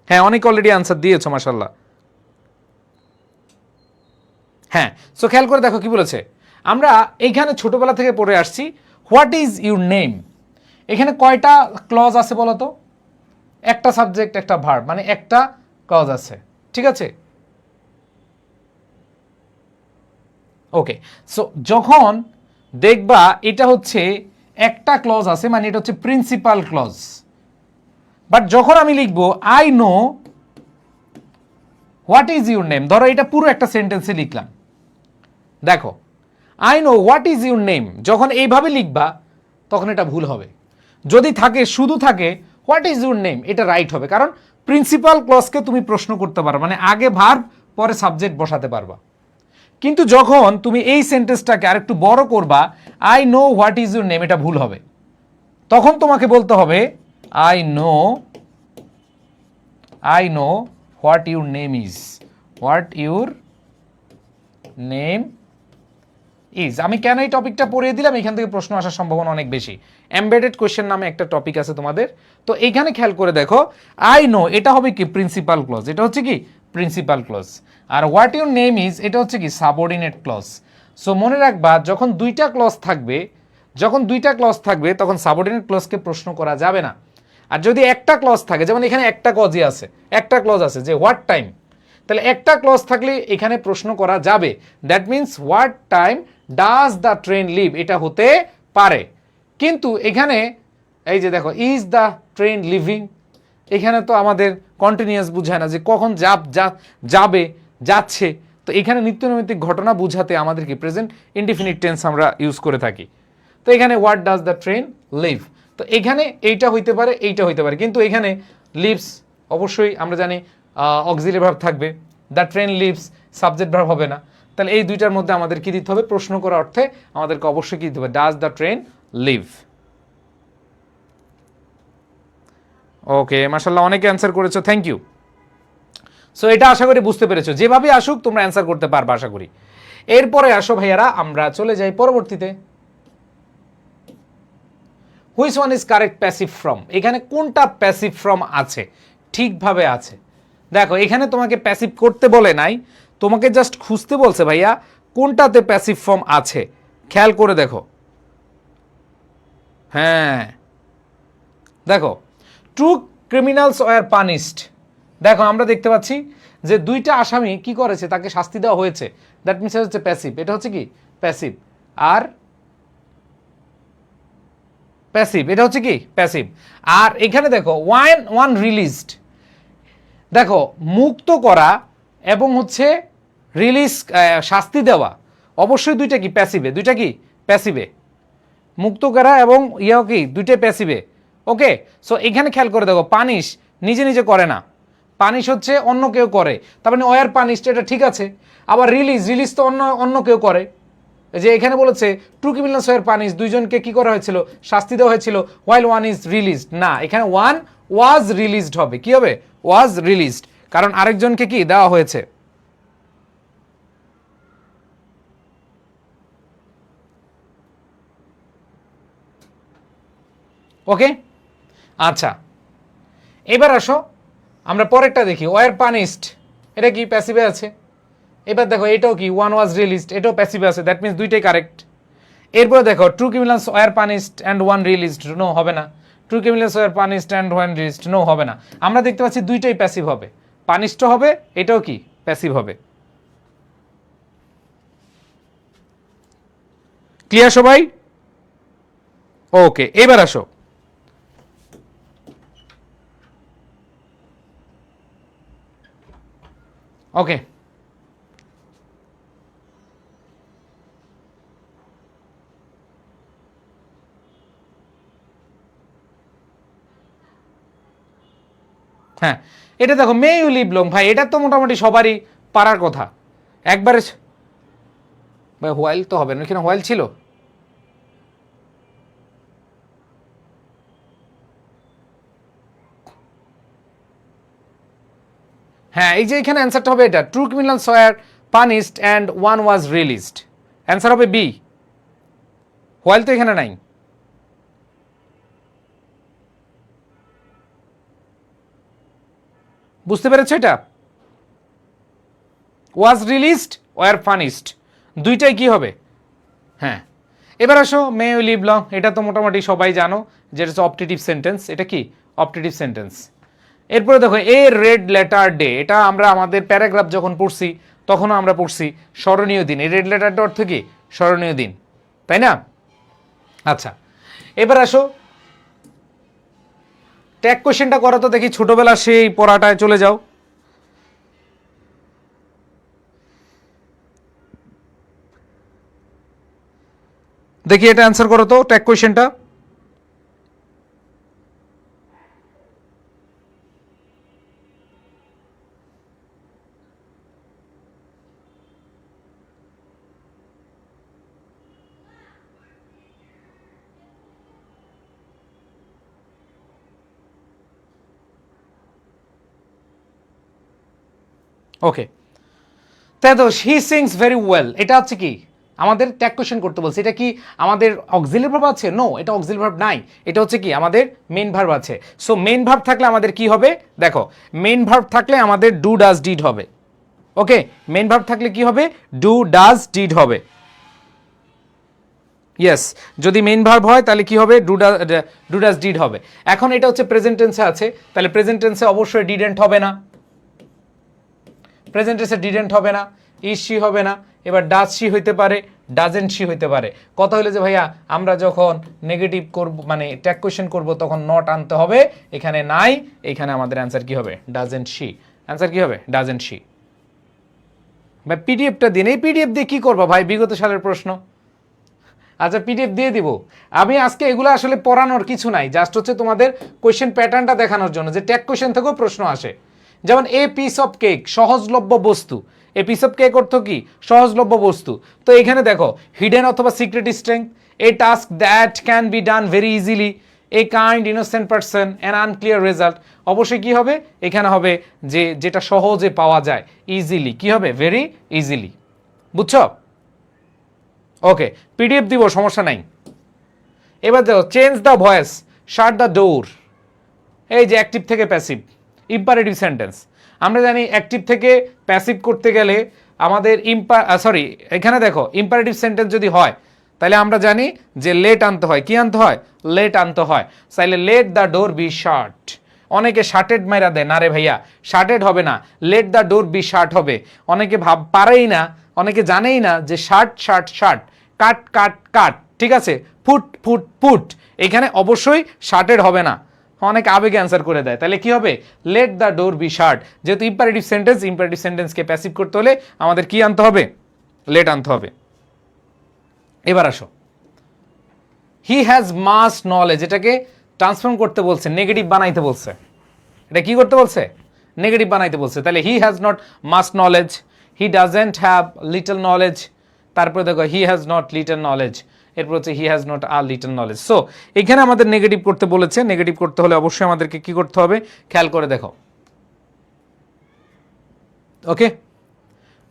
হ্যাঁ, অনেক অলরেডি আনসার দিয়েছো, মাশাল্লাহ। হ্যাঁ, সো খেয়াল করে দেখো কি বলেছে। আমরা এইখানে ছোটবেলা থেকে পড়ে আসছি হোয়াট ইজ ইউর নেম। এখানে কয়টা ক্লজ আছে বলো তো? একটা সাবজেক্ট, একটা ভার্ব, মানে একটা ক্লজ আছে। ঠিক আছে, ওকে। সো যখন দেখবা এটা হচ্ছে একটা ক্লজ আছে, মানে এটা হচ্ছে প্রিন্সিপাল ক্লজ। বাট যখন আমি লিখবো I know what is your name, ধরো এটা পুরো একটা সেন্টেন্সে লিখলাম। দেখো I know what is your name, যখন এইভাবে লিখবা তখন এটা ভুল হবে। যদি থাকে শুধু থাকে হোয়াট ইজ ইউর নেম, এটা রাইট হবে, কারণ প্রিন্সিপাল ক্লজকে তুমি প্রশ্ন করতে পারো, মানে আগে ভার্ব পরে সাবজেক্ট বসাতে পারবা। কিন্তু যখন তুমি এই সেন্টেন্সটাকে আরেকটু বড় করবা, I know what is your name, এটা ভুল হবে। তখন তোমাকে বলতে হবে I know what your name is, what your name is. আমি কেন এই টপিকটা পড়িয়ে দিলাম, এখান থেকে প্রশ্ন আসার সম্ভাবনা অনেক বেশি। এমবেডেড কোয়েশ্চেন নামে একটা টপিক আছে তোমাদের, তো এইখানে খেয়াল করে দেখো আই নো এটা হবে কি প্রিন্সিপাল ক্লজ, এটা হচ্ছে কি প্রিন্সিপাল ক্লজ। আর হোয়াট ইউর নেম ইজ এটা হচ্ছে কি সাবঅর্ডিনেট ক্লজ। সো মনে রাখবা যখন দুইটা ক্লজ থাকবে তখন সাবঅর্ডিনেট ক্লজকে প্রশ্ন করা যাবে না। আর যদি একটা ক্লজ থাকে, যেমন এখানে একটা ক্লজ আছে যে হোয়াট টাইম, তাহলে একটা ক্লজ থাকলে এখানে প্রশ্ন করা যাবে। That means what time does the train leave, এটা হতে পারে। কিন্তু এখানে এই যে দেখো ইজ দ্য ট্রেন লিভিং, এখানে তো আমাদের কন্টিনিউয়াস বুঝায় না যে কখন যাবে যাচ্ছে। তো এখানে নিত্যনৈমিত্তিক ঘটনা বুঝাতে আমাদের কি প্রেজেন্ট ইনডিফিনিট টেন্স আমরা ইউজ করে থাকি। তো এখানে what does the train leave, তো এখানে এইটা হইতে পারে এইটা হইতে পারে, কিন্তু এখানে লিভস অবশ্যই আমরা জানি অক্সিলারি ভার্ব থাকবে, the train leaves subject verb হবে না। তাহলে এই দুইটার মধ্যে আমাদের কি দিতে হবে, প্রশ্ন করার অর্থে আমাদেরকে অবশ্যই কি দিতে হবে, ডাজ দ্য ট্রেন লিভ। ওকে মাশাআল্লাহ, অনেকে অ্যান্সার করেছো, থ্যাংক ইউ। সো এটা আশা করি বুঝতে পেরেছো, যেভাবে আসুক তোমরা অ্যান্সার করতে পারবে আশা করি। এরপরে আসো ভাইয়ারা, আমরা চলে যাই পরবর্তীতে। Which one is correct passive from, এখানে কোনটা প্যাসিভ ফ্রম আছে, ঠিকভাবে আছে। দেখো এখানে তোমাকে প্যাসিভ করতে বলে নাই, তোমাকে জাস্ট খুঁজতে বলছে ভাইয়া কোনটাতে প্যাসিভ ফর্ম আছে, খেয়াল করে দেখো। হ্যাঁ দেখো, টু ক্রিমিনালস ওয়ার পানিশড, দেখো আমরা দেখতে পাচ্ছি যে দুইটা আসামি কি করেছে, তাকে শাস্তি দেওয়া হয়েছে, দ্যাট মিনস হচ্ছে প্যাসিভ, এটা হচ্ছে কি প্যাসিভ। আর প্যাসিভ এটা হচ্ছে কি প্যাসিভ। আর এখানে দেখো ওয়ান রিলিজড, দেখো মুক্ত করা এবং হচ্ছে রিলিজ শাস্তি দেওয়া, অবশ্যই দুইটা কি প্যাসিভে, দুইটা কি প্যাসিভে, মুক্ত করা এবং ইয়াও কি দুইটাই প্যাসিভে। ওকে, সো এখানে খেয়াল করে দেখো, পানিশ নিজে নিজে করে না, পানিশ হচ্ছে অন্য কেউ করে, তার মানে ওয়ার পানিশড এটা ঠিক আছে। আবার রিলিজ তো অন্য কেউ করে, যে এখানে বলেছে টু ক্রিমিনালস ওয়ার পানিশড, দুইজনকে কি করা হয়েছিল, শাস্তি দেওয়া হয়েছিল, হোয়াইল ওয়ান ইজ রিলিজড, না এখানে ওয়ান ওয়াজ রিলিজড হবে, কি হবে ওয়াজ রিলিজড, কারণ আরেকজনকে কি দেওয়া হয়েছে। ওকে আচ্ছা, এবার আসো আমরা পরেরটা দেখি, ওয়ার পানিশড এটা কি প্যাসিভে আছে। এবার দেখো এটাও কি ওয়ান ওয়াজ রিলিজড, এটাও প্যাসিভে আছে, দ্যাট মিনস দুইটাই কারেক্ট। এরপরে দেখো two criminals were punished and one released, no হবে না। Two criminals were punished and one released, no হবে না। আমরা দেখতে পাচ্ছি দুইটাই প্যাসিভ হবে, পানিশড হবে, এটাও কি প্যাসিভ হবে। ক্লিয়ার সবাই? ওকে এবার আসো, ওকে হ্যাঁ এটা দেখো মে ইউ লিভ লং, ভাই এটা তো মোটামুটি সবারই পারার কথা একবারে। ভাই হোয়াইল তো হবে না, এখানে হোয়াইল ছিল। হ্যাঁ এই যে এখানে অ্যান্সারটা হবে এটা, two criminals were punished and one was released, answer হবে বি, হোয়াইল তো এখানে নাই। বুঝতে পেরেছো এটা, ওয়াজ রিলিজড ওয়ার পানিশড দুইটাই কি হবে। হ্যাঁ এবার আসো মে ইউ লিভ লং, এটা তো মোটামুটি সবাই জানো যেটা হচ্ছে অপটেটিভ সেন্টেন্স, এটা কি অপটেটিভ সেন্টেন্স। এরপরে দেখো এ রেড লেটার ডে, এটা আমরা আমাদের প্যারাগ্রাফ যখন পড়ছি তখনও আমরা পড়ছি স্মরণীয় দিন, এই রেড লেটারটা অর্থ কি স্মরণীয় দিন, তাই না। আচ্ছা এবার আসো ট্যাগ কোশ্চেনটা করো তো দেখি, ছোটবেলা সেই পড়াটায় চলে যাও। দেখি এটা অ্যান্সার করো তো ট্যাগ কোশ্চেনটা। ওকে তাই তো, হি সিংস ভেরি ওয়েল, এটা হচ্ছে কি আমাদের ট্যাগ কোয়েশ্চেন করতে বলছে। এটা কি আমাদের অক্সিলারি ভার্ব আছে? নো, এটা অক্সিলারি ভার্ব নাই, এটা হচ্ছে কি আমাদের মেইন ভার্ব আছে। সো মেইন ভার্ব থাকলে আমাদের কি হবে? দেখো, মেইন ভার্ব থাকলে আমাদের ডু ডাজ ডিড হবে। ওকে, মেইন ভার্ব থাকলে কি হবে? ডু ডাজ ডিড হবে। ইয়েস, যদি মেইন ভার্ব হয় তাহলে কি হবে? ডু ডাজ ডিড হবে। এখন এটা হচ্ছে প্রেজেন্ট টেন্সে আছে, তাহলে প্রেজেন্ট টেন্সে অবশ্যই ডিডেন্ট হবে না, প্রেজেন্ট টেন্সে ডিডেন্ট হবে না, ইজ শি হবে না। এবার ডাজ শি হইতে পারে, ডাজেন্ট শি হইতে পারে। কথা হলো যে ভাইয়া আমরা যখন নেগেটিভ করব, মানে ট্যাগ কোয়েশ্চেন করব, তখন নট আনতে হবে, এখানে নাই, এখানে আমাদের অ্যান্সার কি হবে? Doesn't she. অ্যান্সার কি হবে? Doesn't she. ভাই পিডিএফটা দিন। এই পিডিএফ দিয়ে কি করবো ভাই? বিগত সালের প্রশ্ন। আচ্ছা, পিডিএফ দিয়ে দিব। আমি আজকে এগুলো আসলে পড়ানোর কিছু নাই, জাস্ট হচ্ছে তোমাদের কোয়েশ্চেন প্যাটার্নটা দেখানোর জন্য, যে ট্যাগ কোয়েশ্চেন থেকেও প্রশ্ন আসে। যেমন এ পিস অফ কেক, সহজলভ্য বস্তু। এ পিস অফ কেক অর্থ কি? সহজলভ্য বস্তু। তো এখানে দেখো, হিডেন অথবা secret strength, A task that can be done very easily, a kind innocent person, an unclear result. অবশ্যই কি হবে? এখানে হবে যে যেটা সহজে পাওয়া যায়, ইজিলি। কি হবে? Very easily. বুঝছো? ওকে, পিডিএফ দিব, সমস্যা নাই। এবার দেখো, change the voice, shut the door. এই যে অ্যাক্টিভ থেকে প্যাসিভ, ইম্পারেটিভ সেন্টেন্স। আমরা জানি অ্যাক্টিভ থেকে প্যাসিভ করতে গেলে আমাদের এখানে দেখো ইম্পারেটিভ সেন্টেন্স যদি হয় তাহলে আমরা জানি যে লেট আনতে হয়। কি আনতে হয়? লেট আনতে হয়। তাহলে লেট দ্য ডোর বি শাট। অনেকে শার্টেড মাইরা দেয়, না রে ভাইয়া, শার্টেড হবে না, let the door be shut হবে। অনেকে পারেই না, অনেকে জানেই না যে শার্ট শার্ট শার্ট, কাট কাট কাট, ঠিক আছে, ফুট ফুট ফুট। এখানে অবশ্যই শার্টেড হবে না, অনেক আবেগে অ্যান্সার করে দেয়। তাহলে কি হবে? Let the door be shut. যেহেতু ইম্পারেটিভ সেন্টেন্স, ইম্পারেটিভ সেন্টেন্সকে প্যাসিভ করতে হলে আমাদের কি আনতে হবে? লেট আনতে হবে। এবার আসো, হি হ্যাজ মাস নলেজ, এটাকে ট্রান্সফর্ম করতে বলছে, নেগেটিভ বানাইতে বলছে। এটা কি করতে বলছে? নেগেটিভ বানাইতে বলছে। তাহলে he has not much knowledge, he doesn't have little knowledge. তারপরে দেখো, he has not little knowledge, এরপর হচ্ছে he has not a little knowledge. So এখানে আমাদের নেগেটিভ করতে বলেছে। নেগেটিভ করতে হলে অবশ্যই আমাদেরকে কি করতে হবে? খেয়াল করে দেখো। ওকে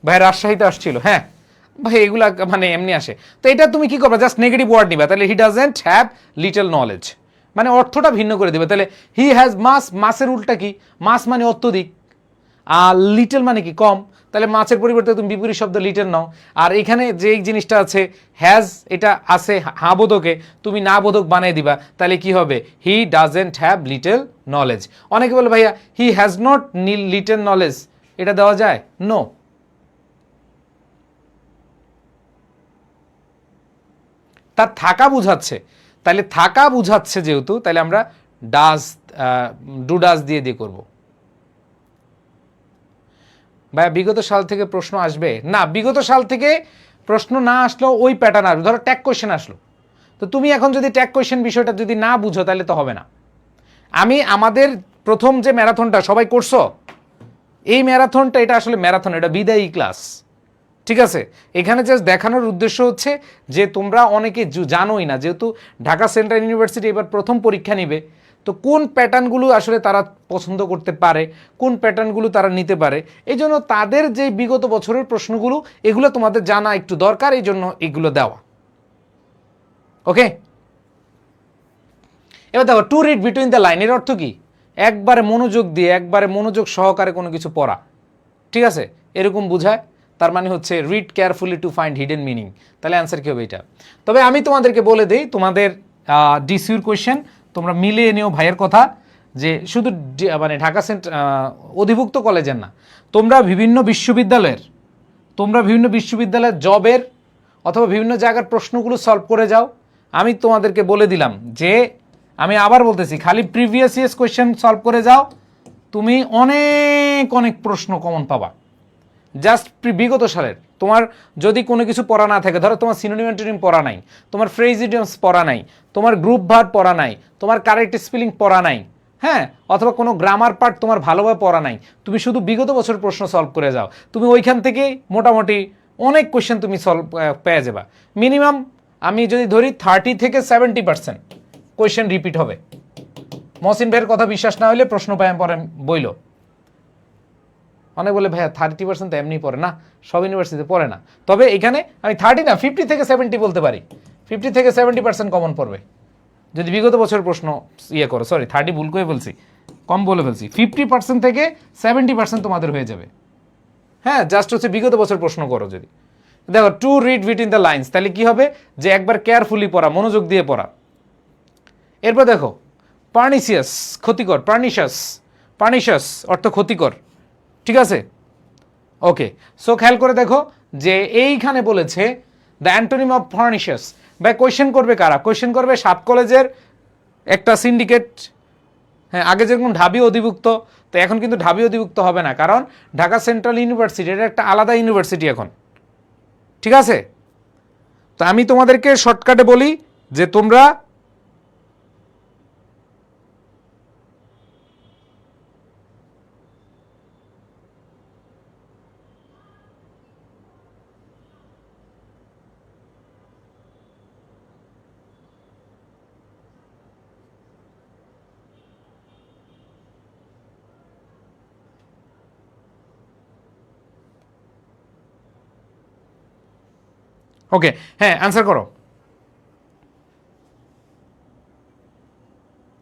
ভাই, রাজশাহীতে আসছিল, হ্যাঁ ভাই, এগুলা মানে এমনি আসে। তো এটা তুমি কি করবে? জাস্ট নেগেটিভ ওয়ার্ড নিবা। তাহলে হি ডাজেন্ট হ্যাভ লিটল নলেজ, মানে অর্থটা ভিন্ন করে দিবে। তাহলে হি হ্যাজ মাস, মাসের উল্টা কি? মাস মানে অত্যধিক, আর লিটল মানে কি? কম। তাহলে মাছের পরিবর্তে তুমি বিপরীত শব্দ লিটল নাও। আর এখানে যে জিনিসটা আছে হ্যাজ, এটা আছে হা বোধকে, তুমি না বোধক বানিয়ে দিবা। তাহলে কি হবে? হি ডাজেন্ট হ্যাভ লিটল নলেজ। অনেকে বলে ভাইয়া হি হ্যাজ নট লিটল নলেজ, এটা দেওয়া যায়? নো। তার থাকা বুঝাচ্ছে, তাহলে থাকা বুঝাচ্ছে যেহেতু, তাহলে আমরা ডাজ, ডু ডাজ দিয়ে করবো। ভাইয়া বিগত সাল থেকে প্রশ্ন আসবে না? বিগত সাল থেকে প্রশ্ন না আসলেও ওই প্যাটার্ন আসবে। ধরো ট্যাগ কোয়েশ্চেন আসলো, তো তুমি এখন যদি ট্যাগ কোয়েশ্চেন বিষয়টা যদি না বুঝো তাহলে তো হবে না। আমি আমাদের প্রথম যে ম্যারাথনটা সবাই করছো, এই ম্যারাথনটা, এটা আসলে ম্যারাথন, এটা বিদায়ী ক্লাস, ঠিক আছে? এখানে জাস্ট দেখানোর উদ্দেশ্য হচ্ছে যে তোমরা অনেকে জানোই না, যেহেতু ঢাকা সেন্ট্রাল ইউনিভার্সিটি এবার প্রথম পরীক্ষা নিবে, তো কোন প্যাটার্নগুলো আসলে তারা পছন্দ করতে পারে, কোন প্যাটার্নগুলো তারা নিতে পারে, এই জন্য তাদের যে বিগত বছরের প্রশ্নগুলো, এগুলো তোমাদের জানা একটু দরকার, এই জন্য এগুলো দেওয়া। ওকে, এবার দেখো, to read between the line, এর অর্থ কি? একবারে মনোযোগ দিয়ে, একবারে মনোযোগ সহকারে কোনো কিছু পড়া, ঠিক আছে, এরকম বোঝায়। তার মানে হচ্ছে read carefully to find hidden meaning. তাহলে অ্যান্সার কী হবে এটা? তবে আমি তোমাদেরকে বলে দিই, তোমাদের ডিসিউর কোয়েশ্চেন তোমরা মিলিয়ে নিও ভাইয়ের কথা, যে শুধু মানে ঢাকা অধিভুক্ত কলেজের না, তোমরা বিভিন্ন বিশ্ববিদ্যালয়ের জবের অথবা বিভিন্ন জায়গার প্রশ্নগুলো সলভ করে যাও। আমি তোমাদেরকে বলে দিলাম যে, আমি আবার বলতেছি, খালি প্রিভিয়াস ইয়ার্স কোয়েশ্চেন সলভ করে যাও, তুমি অনেক অনেক প্রশ্ন কমন পাবা। জাস্ট বিগত সালের তোমার যদি কোনো কিছু পড়া না থাকে, ধরো তোমার সিনোনিম অ্যান্টোনিম পড়া নাই, তোমার ফ্রেজ ইডিয়মস পড়া নাই, তোমার গ্রুপ ভার্ব পড়া নাই, তোমার কারেক্ট স্পেলিং পড়া নাই, হ্যাঁ, অথবা কোনো গ্রামার পার্ট তোমার ভালোভাবে পড়া নাই, তুমি শুধু বিগত বছর প্রশ্ন সলভ করে যাও, তুমি ওইখান থেকে মোটামুটি অনেক কোয়েশ্চেন তুমি সলভ পেয়ে যাবা। মিনিমাম আমি যদি ধরি 30 থেকে 70% কোয়েশ্চেন রিপিট হবে। মহসিন ভাইয়ের কথা বিশ্বাস না হলে প্রশ্ন পাই পরে বইল। অনেক বলে ভাইয়া 30% তো এমনি পড়ে না, সব ইউনিভার্সিটিতে পড়ে না। তবে এখানে আমি 30 না 50 থেকে 70 বলতে পারি, 50 থেকে 70% কমন পড়বে যদি বিগত বছর প্রশ্ন ইয়ে করো। সরি 30 ভুল করে বলছি, কম বলে ফেলছি। 50% থেকে 70% তোমাদের হয়ে যাবে। হ্যাঁ, জাস্ট হচ্ছে বিগত বছর প্রশ্ন করো যদি। দেখো to read between the lines, তাহলে কি হবে যে একবার কেয়ারফুলি পড়া, মনোযোগ দিয়ে পড়া। এরপর দেখো পার্নিসিয়াস, ক্ষতিকর, পার্নিশাস অর্থ ক্ষতিকর, ঠিক আছে। ওকে, সো খেয়াল করে দেখো যে এইখানে বলেছে দ্য অ্যান্টোনিম অফ পার্নিশাস। ভাই কোয়েশ্চেন করবে কারা? কোয়েশ্চেন করবে 7 কলেজের একটা সিন্ডিকেট। হ্যাঁ, আগে যেরকম ঢাবি অধিভুক্ত, তো এখন কিন্তু ঢাবি অধিভুক্ত হবে না, কারণ ঢাকা সেন্ট্রাল ইউনিভার্সিটি এটা একটা আলাদা ইউনিভার্সিটি এখন, ঠিক আছে। তো আমি তোমাদেরকে শর্টকাটে বলি যে তোমরা ওকে, হ্যাঁ অ্যান্সার করো।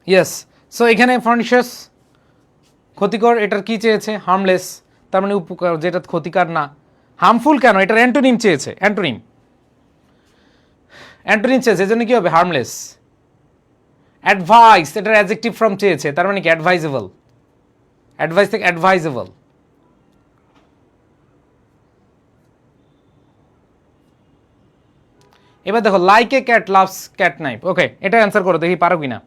ইয়েস, সো এখানে ফার্নিশাস ক্ষতিকর, এটার কি চেয়েছে? হার্মলেস, তার মানে উপকার, যেটা ক্ষতিকার না। হার্মফুল কেন? এটার অ্যান্টোনিম চেয়েছে, অ্যান্টোনিম চেয়েছে, এজন্য কি হবে? হার্মলেস। অ্যাডভাইস, এটার অ্যাডজেক্টিভ ফর্ম চেয়েছে, তার মানে কি? অ্যাডভাইজেবল। অ্যাডভাইস থেকে অ্যাডভাইজেবল। এবার দেখো like a cat loves cat knife. Okay, এটা অ্যান্সার করো দেখি পারো কিনা।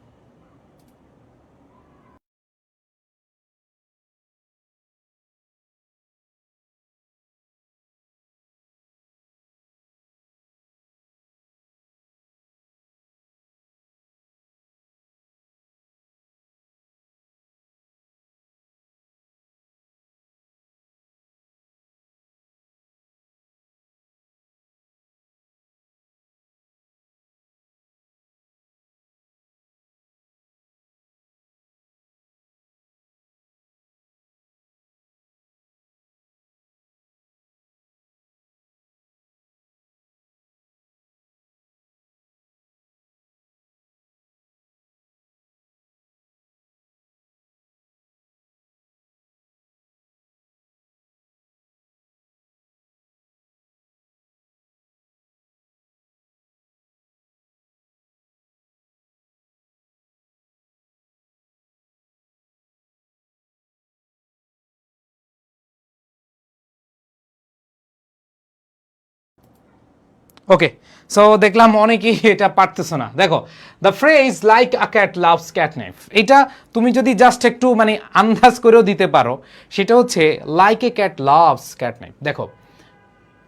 ওকে, সো দেখলাম অনেকেই এটা পারতেছো না। দেখো the phrase like a cat loves cat knife, এটা তুমি যদি জাস্ট একটু মানে আন্দাজ করেও দিতে পারো, সেটা হচ্ছে like a cat loves cat knife. দেখো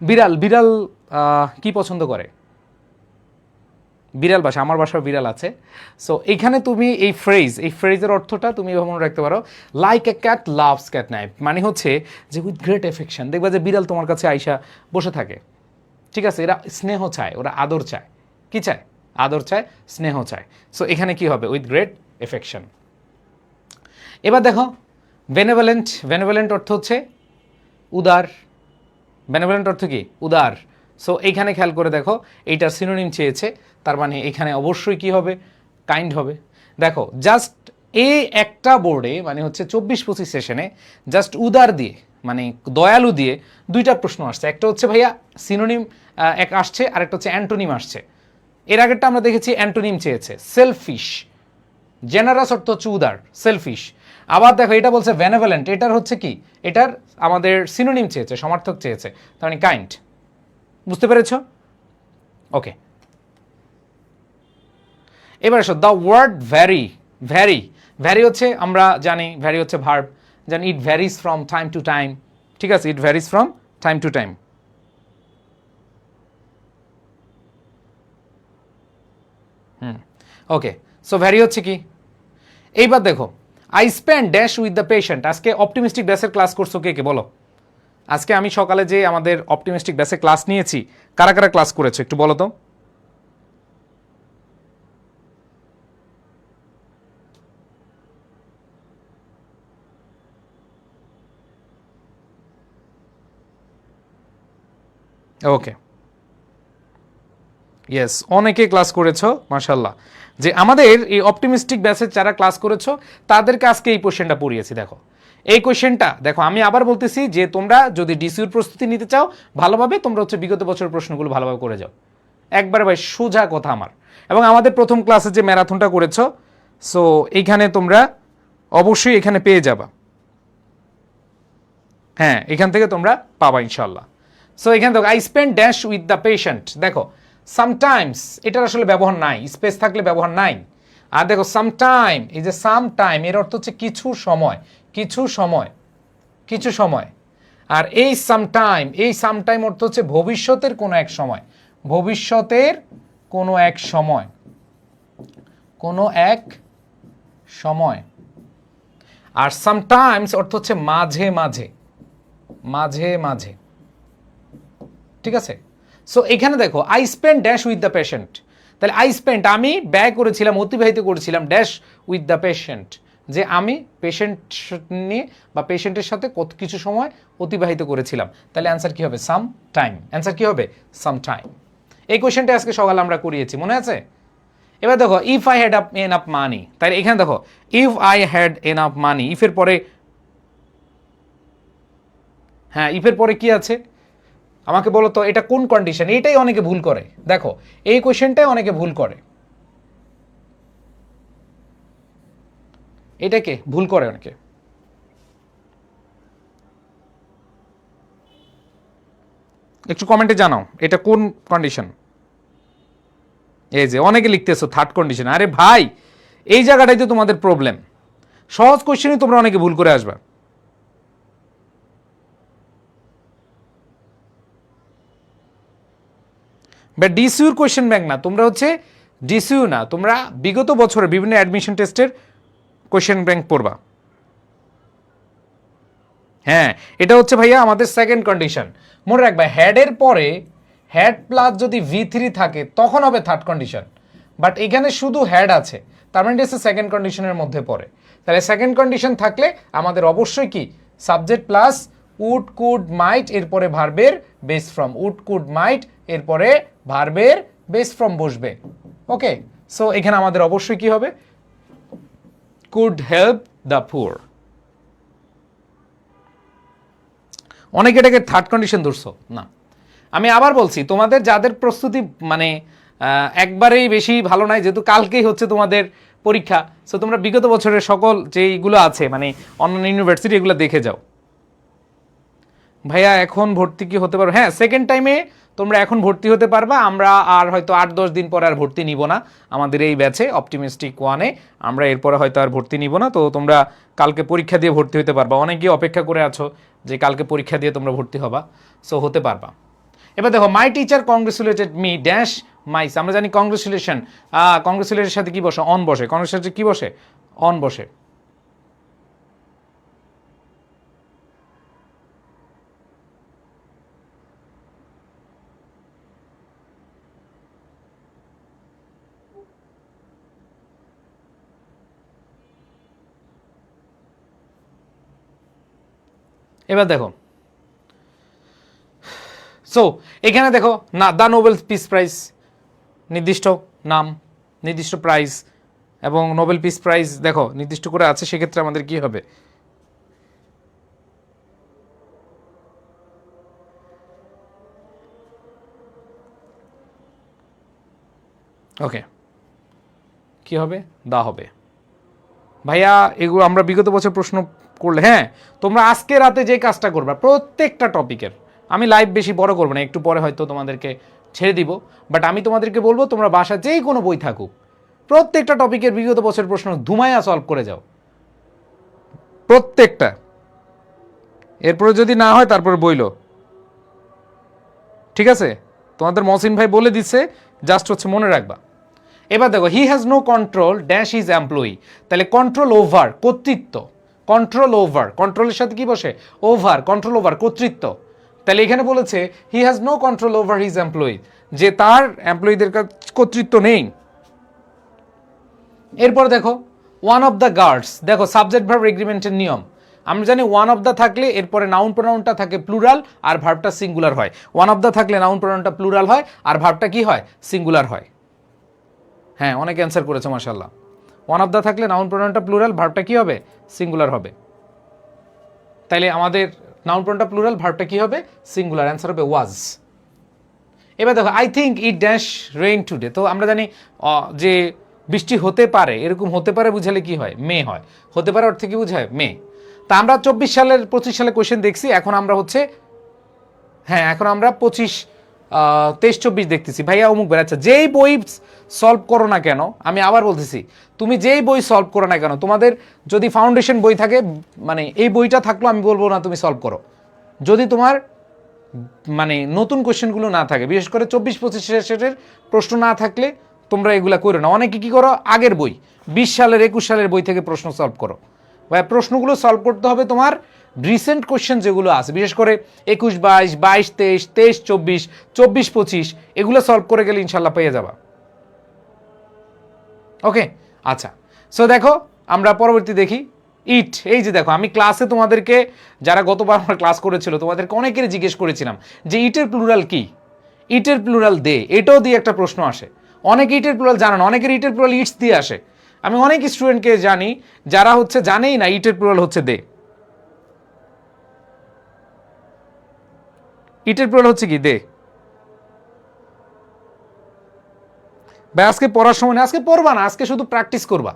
বিড়াল, বিড়াল কি পছন্দ করে? বিড়াল বাসা, আমার বাসায় বিড়াল আছে। সো এইখানে তুমি এই ফ্রেজের অর্থটা তুমি এভাবে মনে রাখতে পারো, like a cat loves cat knife, মানে হচ্ছে যে উইথ গ্রেট এফেকশন। দেখবা যে বিড়াল তোমার কাছে আইসা বসে থাকে, ঠিক আছে, এরা স্নেহ চায়, ওরা আদর চায়। কি চায়? আদর চায়, স্নেহ চায়। সো এখানে কি হবে? With great affection. এবার দেখো বেনেভোলেন্ট, বেনেভোলেন্ট অর্থ হচ্ছে উদার। বেনেভোলেন্ট অর্থ কি? উদার। সো এইখানে খেয়াল করে দেখো এইটার সিনোনিম চেয়েছে, তার মানে এখানে অবশ্যই কি হবে? কাইন্ড হবে। দেখো জাস্ট এই একটা বোর্ডে মানে হচ্ছে 24-25 সেশনে জাস্ট উদার দিয়ে মানে দয়ালু দিয়ে দুইটা প্রশ্ন আসছে। একটা হচ্ছে ভাইয়া সিনোনিম এক আসছে, আর একটা হচ্ছে অ্যান্টোনিম আসছে। এর আগেরটা আমরা দেখেছি অ্যান্টোনিম চেয়েছে সেলফিশ। জেনারাস অর্থ হচ্ছে উদার, সেলফিশ। আবার দেখো এটা বলছে বেনেভোলেন্ট, এটার হচ্ছে কি? এটার আমাদের সিনোনিম চেয়েছে, সমার্থক চেয়েছে, তার মানে কাইন্ড। বুঝতে পেরেছো? ওকে, এবার আসো the word vary. Vary, vary হচ্ছে আমরা জানি, ভ্যারি হচ্ছে ভার্ব, জানি it varies from time to time, ঠিক আছে, it varies from time to time. Okay, so vary হচ্ছে কি? এইবার দেখো I spend dash with the patient. আজকে অপটিমিস্টিক ব্যাসের ক্লাস করছো কে কে বলো? আজকে আমি সকালে যে আমাদের অপটিমিস্টিক ব্যাসে ক্লাস নিয়েছি, কারা কারা ক্লাস করেছো একটু বলো তো। ওকে, ইয়েস, অনেকে ক্লাস করেছো মাশাল্লাহ। যে আমাদের এই অপটিমিস্টিক ব্যাচের যারা ক্লাস করেছো তাদেরকে আজকে এই কোশ্চেনটা পড়িয়েছি। দেখো এই কোশ্চেনটা দেখো, আমি আবার বলতেছি যে তোমরা যদি ডিসিউর প্রস্তুতি নিতে চাও ভালোভাবে, তোমরা হচ্ছে বিগত বছরের প্রশ্নগুলো ভালোভাবে করে যাও, একবারে ভাই সোজা কথা আমার। এবং আমাদের প্রথম ক্লাসে যে ম্যারাথনটা করেছো, সো এইখানে তোমরা অবশ্যই এখানে পেয়ে যাবা, হ্যাঁ এখান থেকে তোমরা পাবা ইনশাল্লাহ। সো এখানে দেখো I spend dash with the patient, দেখো সামটাইমস এটার আসলে ব্যবহার নাই, স্পেস থাকলে ব্যবহার নাই। আর দেখো সামটাইম, এই যে সামটাইম এর অর্থ হচ্ছে কিছু সময়, কিছু সময়, কিছু সময়। আর এই সামটাইম অর্থ হচ্ছে ভবিষ্যতের কোনো এক সময়, ভবিষ্যতের কোনো এক সময়, কোনো এক সময়। আর সামটাইমস অর্থ হচ্ছে মাঝে মাঝে, মাঝে মাঝে, ঠিক আছে। সো এখানে দেখো I spend dash with the patient, তাহলে আই স্পেন্ড আমি ব্যয় করেছিলাম, অতিবাহিত করেছিলাম ড্যাশ উইথ দ্য পেশেন্ট, যে আমি পেশেন্ট নিয়ে বা পেশেন্টের সাথে কত কিছু সময় অতিবাহিত করেছিলাম। তাহলে অ্যান্সার কি হবে? Some time. অ্যান্সার কি হবে? Some time. এই কোয়েশ্চেনটা আজকে সকালে আমরা করিয়েছি, মনে আছে? এবার দেখো if I had enough money, তাহলে এখানে দেখো if I had enough money, ইফের পরে, হ্যাঁ ইফের পরে কি আছে আমাকে বলো তো, এটা কোন কন্ডিশন? এটাই অনেকে ভুল করে, দেখো এই কোয়েশ্চেনটাই অনেকে ভুল করে, এটাকে ভুল করে অনেকে। একটু কমেন্টে জানাও এটা কোন কন্ডিশন। এই যে অনেকে লিখতেছো থার্ড কন্ডিশন, আরে ভাই এই জায়গাটাই তো তোমাদের প্রবলেম, সহজ কোয়েশ্চেনই তোমরা অনেকে ভুল করে আসবা। বা ডিসিউর কোয়েশ্চেন ব্যাংক না, তোমরা হচ্ছে ডিসিউ না, তোমরা বিগত বছরে বিভিন্ন অ্যাডমিশন টেস্টের কোয়েশ্চেন ব্যাংক পড়বা। হ্যাঁ এটা হচ্ছে ভাইয়া আমাদের সেকেন্ড কন্ডিশন, মনে রাখবা হ্যাডের পরে হ্যাড প্লাস যদি V3 থাকে তখন হবে থার্ড কন্ডিশন, বাট এখানে শুধু হ্যাড আছে, তার মানে এটা সেকেন্ড কন্ডিশনের মধ্যে পড়ে। তাহলে সেকেন্ড কন্ডিশন থাকলে আমাদের অবশ্যই কি subject plus would could might এরপরে ভার্বের base form, would could might এরপরে ভার্বের বেস ফ্রম বসবে। ওকে, সো এখানে আমাদের অবশ্যই কি হবে? Could help the poor. অনেকে এটাকে থার্ড কন্ডিশন ধরছো না। আমি আবার বলছি তোমাদের যাদের প্রস্তুতি মানে একবারেই বেশি ভালো নাই, যেহেতু কালকেই হচ্ছে তোমাদের পরীক্ষা, সো তোমরা বিগত বছরের সকল যেইগুলো আছে মানে অন্যান্য ইউনিভার্সিটি এগুলো দেখে যাও। ভাইয়া এখন ভর্তি কি হতে পারো? হ্যাঁ সেকেন্ড টাইমে তোমরা এখন ভর্তি হতে পারবা, আমরা আর হয়তো 8-10 দিন পরে আর ভর্তি নিব না আমাদের এই ব্যাচে অপটিমিস্টিক ওয়ানে, আমরা এরপরে হয়তো আর ভর্তি নিব না। তো তোমরা কালকে পরীক্ষা দিয়ে ভর্তি হতে পারবা, অনেকেই অপেক্ষা করে আছো যে কালকে পরীক্ষা দিয়ে তোমরা ভর্তি হবা, সো হতে পারবা। এবার দেখো my teacher congratulated me dash mice, আমরা জানি কংগ্রেচুলেশন, কংগ্রেচুলেটের সাথে কি বসে? অন বসে। কংগ্রেচুলেটের কি বসে? অন বসে। এবার দেখো সো এখানে দেখো না, দ্য নোবেল পিস প্রাইজ, নির্দিষ্ট নাম, নির্দিষ্ট প্রাইজ, এবং নোবেল পিস প্রাইজ দেখো নির্দিষ্ট করে আছে, সেক্ষেত্রে আমাদের কি হবে? ওকে কি হবে? দা হবে। ভাইয়া এগুলো আমরা বিগত বছর প্রশ্ন করলে, হ্যাঁ তোমরা আজকে রাতে যে কাজটা করবা প্রত্যেকটা টপিকের, আমি লাইভ বেশি বড় করবো না, একটু পরে হয়তো তোমাদেরকে ছেড়ে দিব, বাট আমি তোমাদেরকে বলবো তোমরা বাসা যেই কোনো বই থাকুক প্রত্যেকটা টপিকের বিগত বছরের প্রশ্ন ধুমায়া সলভ করে যাও প্রত্যেকটা, এরপরে যদি না হয় তারপর বইলো, ঠিক আছে? তোমাদের মহসিন ভাই বলে দিচ্ছে, জাস্ট হচ্ছে মনে রাখবা। এবার দেখো he has no control dash is employee, তাহলে কন্ট্রোল ওভার কর্তৃত্ব, কন্ট্রোল ওভার, কন্ট্রোলের সাথে কি বসে? ওভার, কন্ট্রোল ওভার কর্তৃত্ব। তাহলে এখানে বলেছে he has no control over his employee, যে তার এমপ্লয়ীদের কর্তৃত্ব নেই। এরপর দেখো ওয়ান অফ দ্য গার্ডস, দেখো সাবজেক্ট ভার্ব এগ্রিমেন্টের নিয়ম, আমরা জানি ওয়ান অফ দ্য থাকলে এরপরে নাউন প্রোনাউনটা থাকে প্লুরাল আর ভার্বটা সিঙ্গুলার হয়। ওয়ান অফ দ্য থাকলে নাউন প্রোনাউনটা প্লুরাল হয় আর ভার্বটা কি হয়, সিঙ্গুলার হয়। হ্যাঁ, অনেক অ্যান্সার করেছে মাশাআল্লাহ। ওয়ান অফ দ্য থাকলে নাউন প্রোনাউনটা প্লুরাল, ভার্বটা কি হবে, সিঙ্গুলার হবে। তাইলে আমাদের নাউন প্রোনাউনটা প্লুরাল, ভার্বটা কি হবে, সিঙ্গুলার। অ্যান্সার হবে ওয়াজ। এবার দেখো I think it dash rain today. তো আমরা জানি যে বৃষ্টি হতে পারে, এরকম হতে পারে বুঝালে কি হয়, মে হয়। হতে পারে অর্থে কি বুঝায়, মে। তা আমরা 24 সালের 25 সালে কোয়েশ্চেন দেখছি, এখন আমরা হচ্ছে এখন আমরা 23, 24 দেখতেছি। ভাইয়া অমুক বের। আচ্ছা, যেই বই সলভ করো না কেন, আমি আবার বলতেছি, তুমি যেই বই সলভ করো না কেন, তোমাদের যদি ফাউন্ডেশন বই থাকে, মানে এই বইটা থাকলো, আমি বলবো না তুমি সলভ করো। যদি তোমার মানে নতুন কোয়েশ্চেনগুলো না থাকে, বিশেষ করে 24-25 সেটের প্রশ্ন না থাকলে তোমরা এগুলা করো না। অনেকে কি করো, আগের বই 20 সালের 21 সালের বই থেকে প্রশ্ন সলভ করো। ভাই প্রশ্নগুলো সলভ করতে হবে তোমার রিসেন্ট কোয়েশ্চেন যেগুলো আছে, বিশেষ করে 21-22, 22-23, 23-24, 24-25 এগুলো সলভ করে গেলে ইনশাল্লাহ পেয়ে যাবা। ওকে, আচ্ছা। সো দেখো আমরা পরবর্তী দেখি ইট। এই যে দেখো, আমি ক্লাসে তোমাদেরকে, যারা গতবার আমার ক্লাস করেছিল, তোমাদেরকে অনেকেরই জিজ্ঞেস করেছিলাম যে ইটের প্লুরাল কি। ইটের প্লুরাল দে, এটাও দিয়ে একটা প্রশ্ন আসে। অনেকে ইটের প্লুরাল জানে না, অনেকের ইটের প্লুরাল ইটস দিয়ে আসে। আমি অনেক স্টুডেন্টকে জানি যারা হচ্ছে জানেই না ইটের প্লুরাল হচ্ছে দে। ইটের প্লুরাল হচ্ছে কি, দে। ভাই আজকে পড়ার সময় না, আজকে পড়বা না, আজকে শুধু প্র্যাকটিস করবা।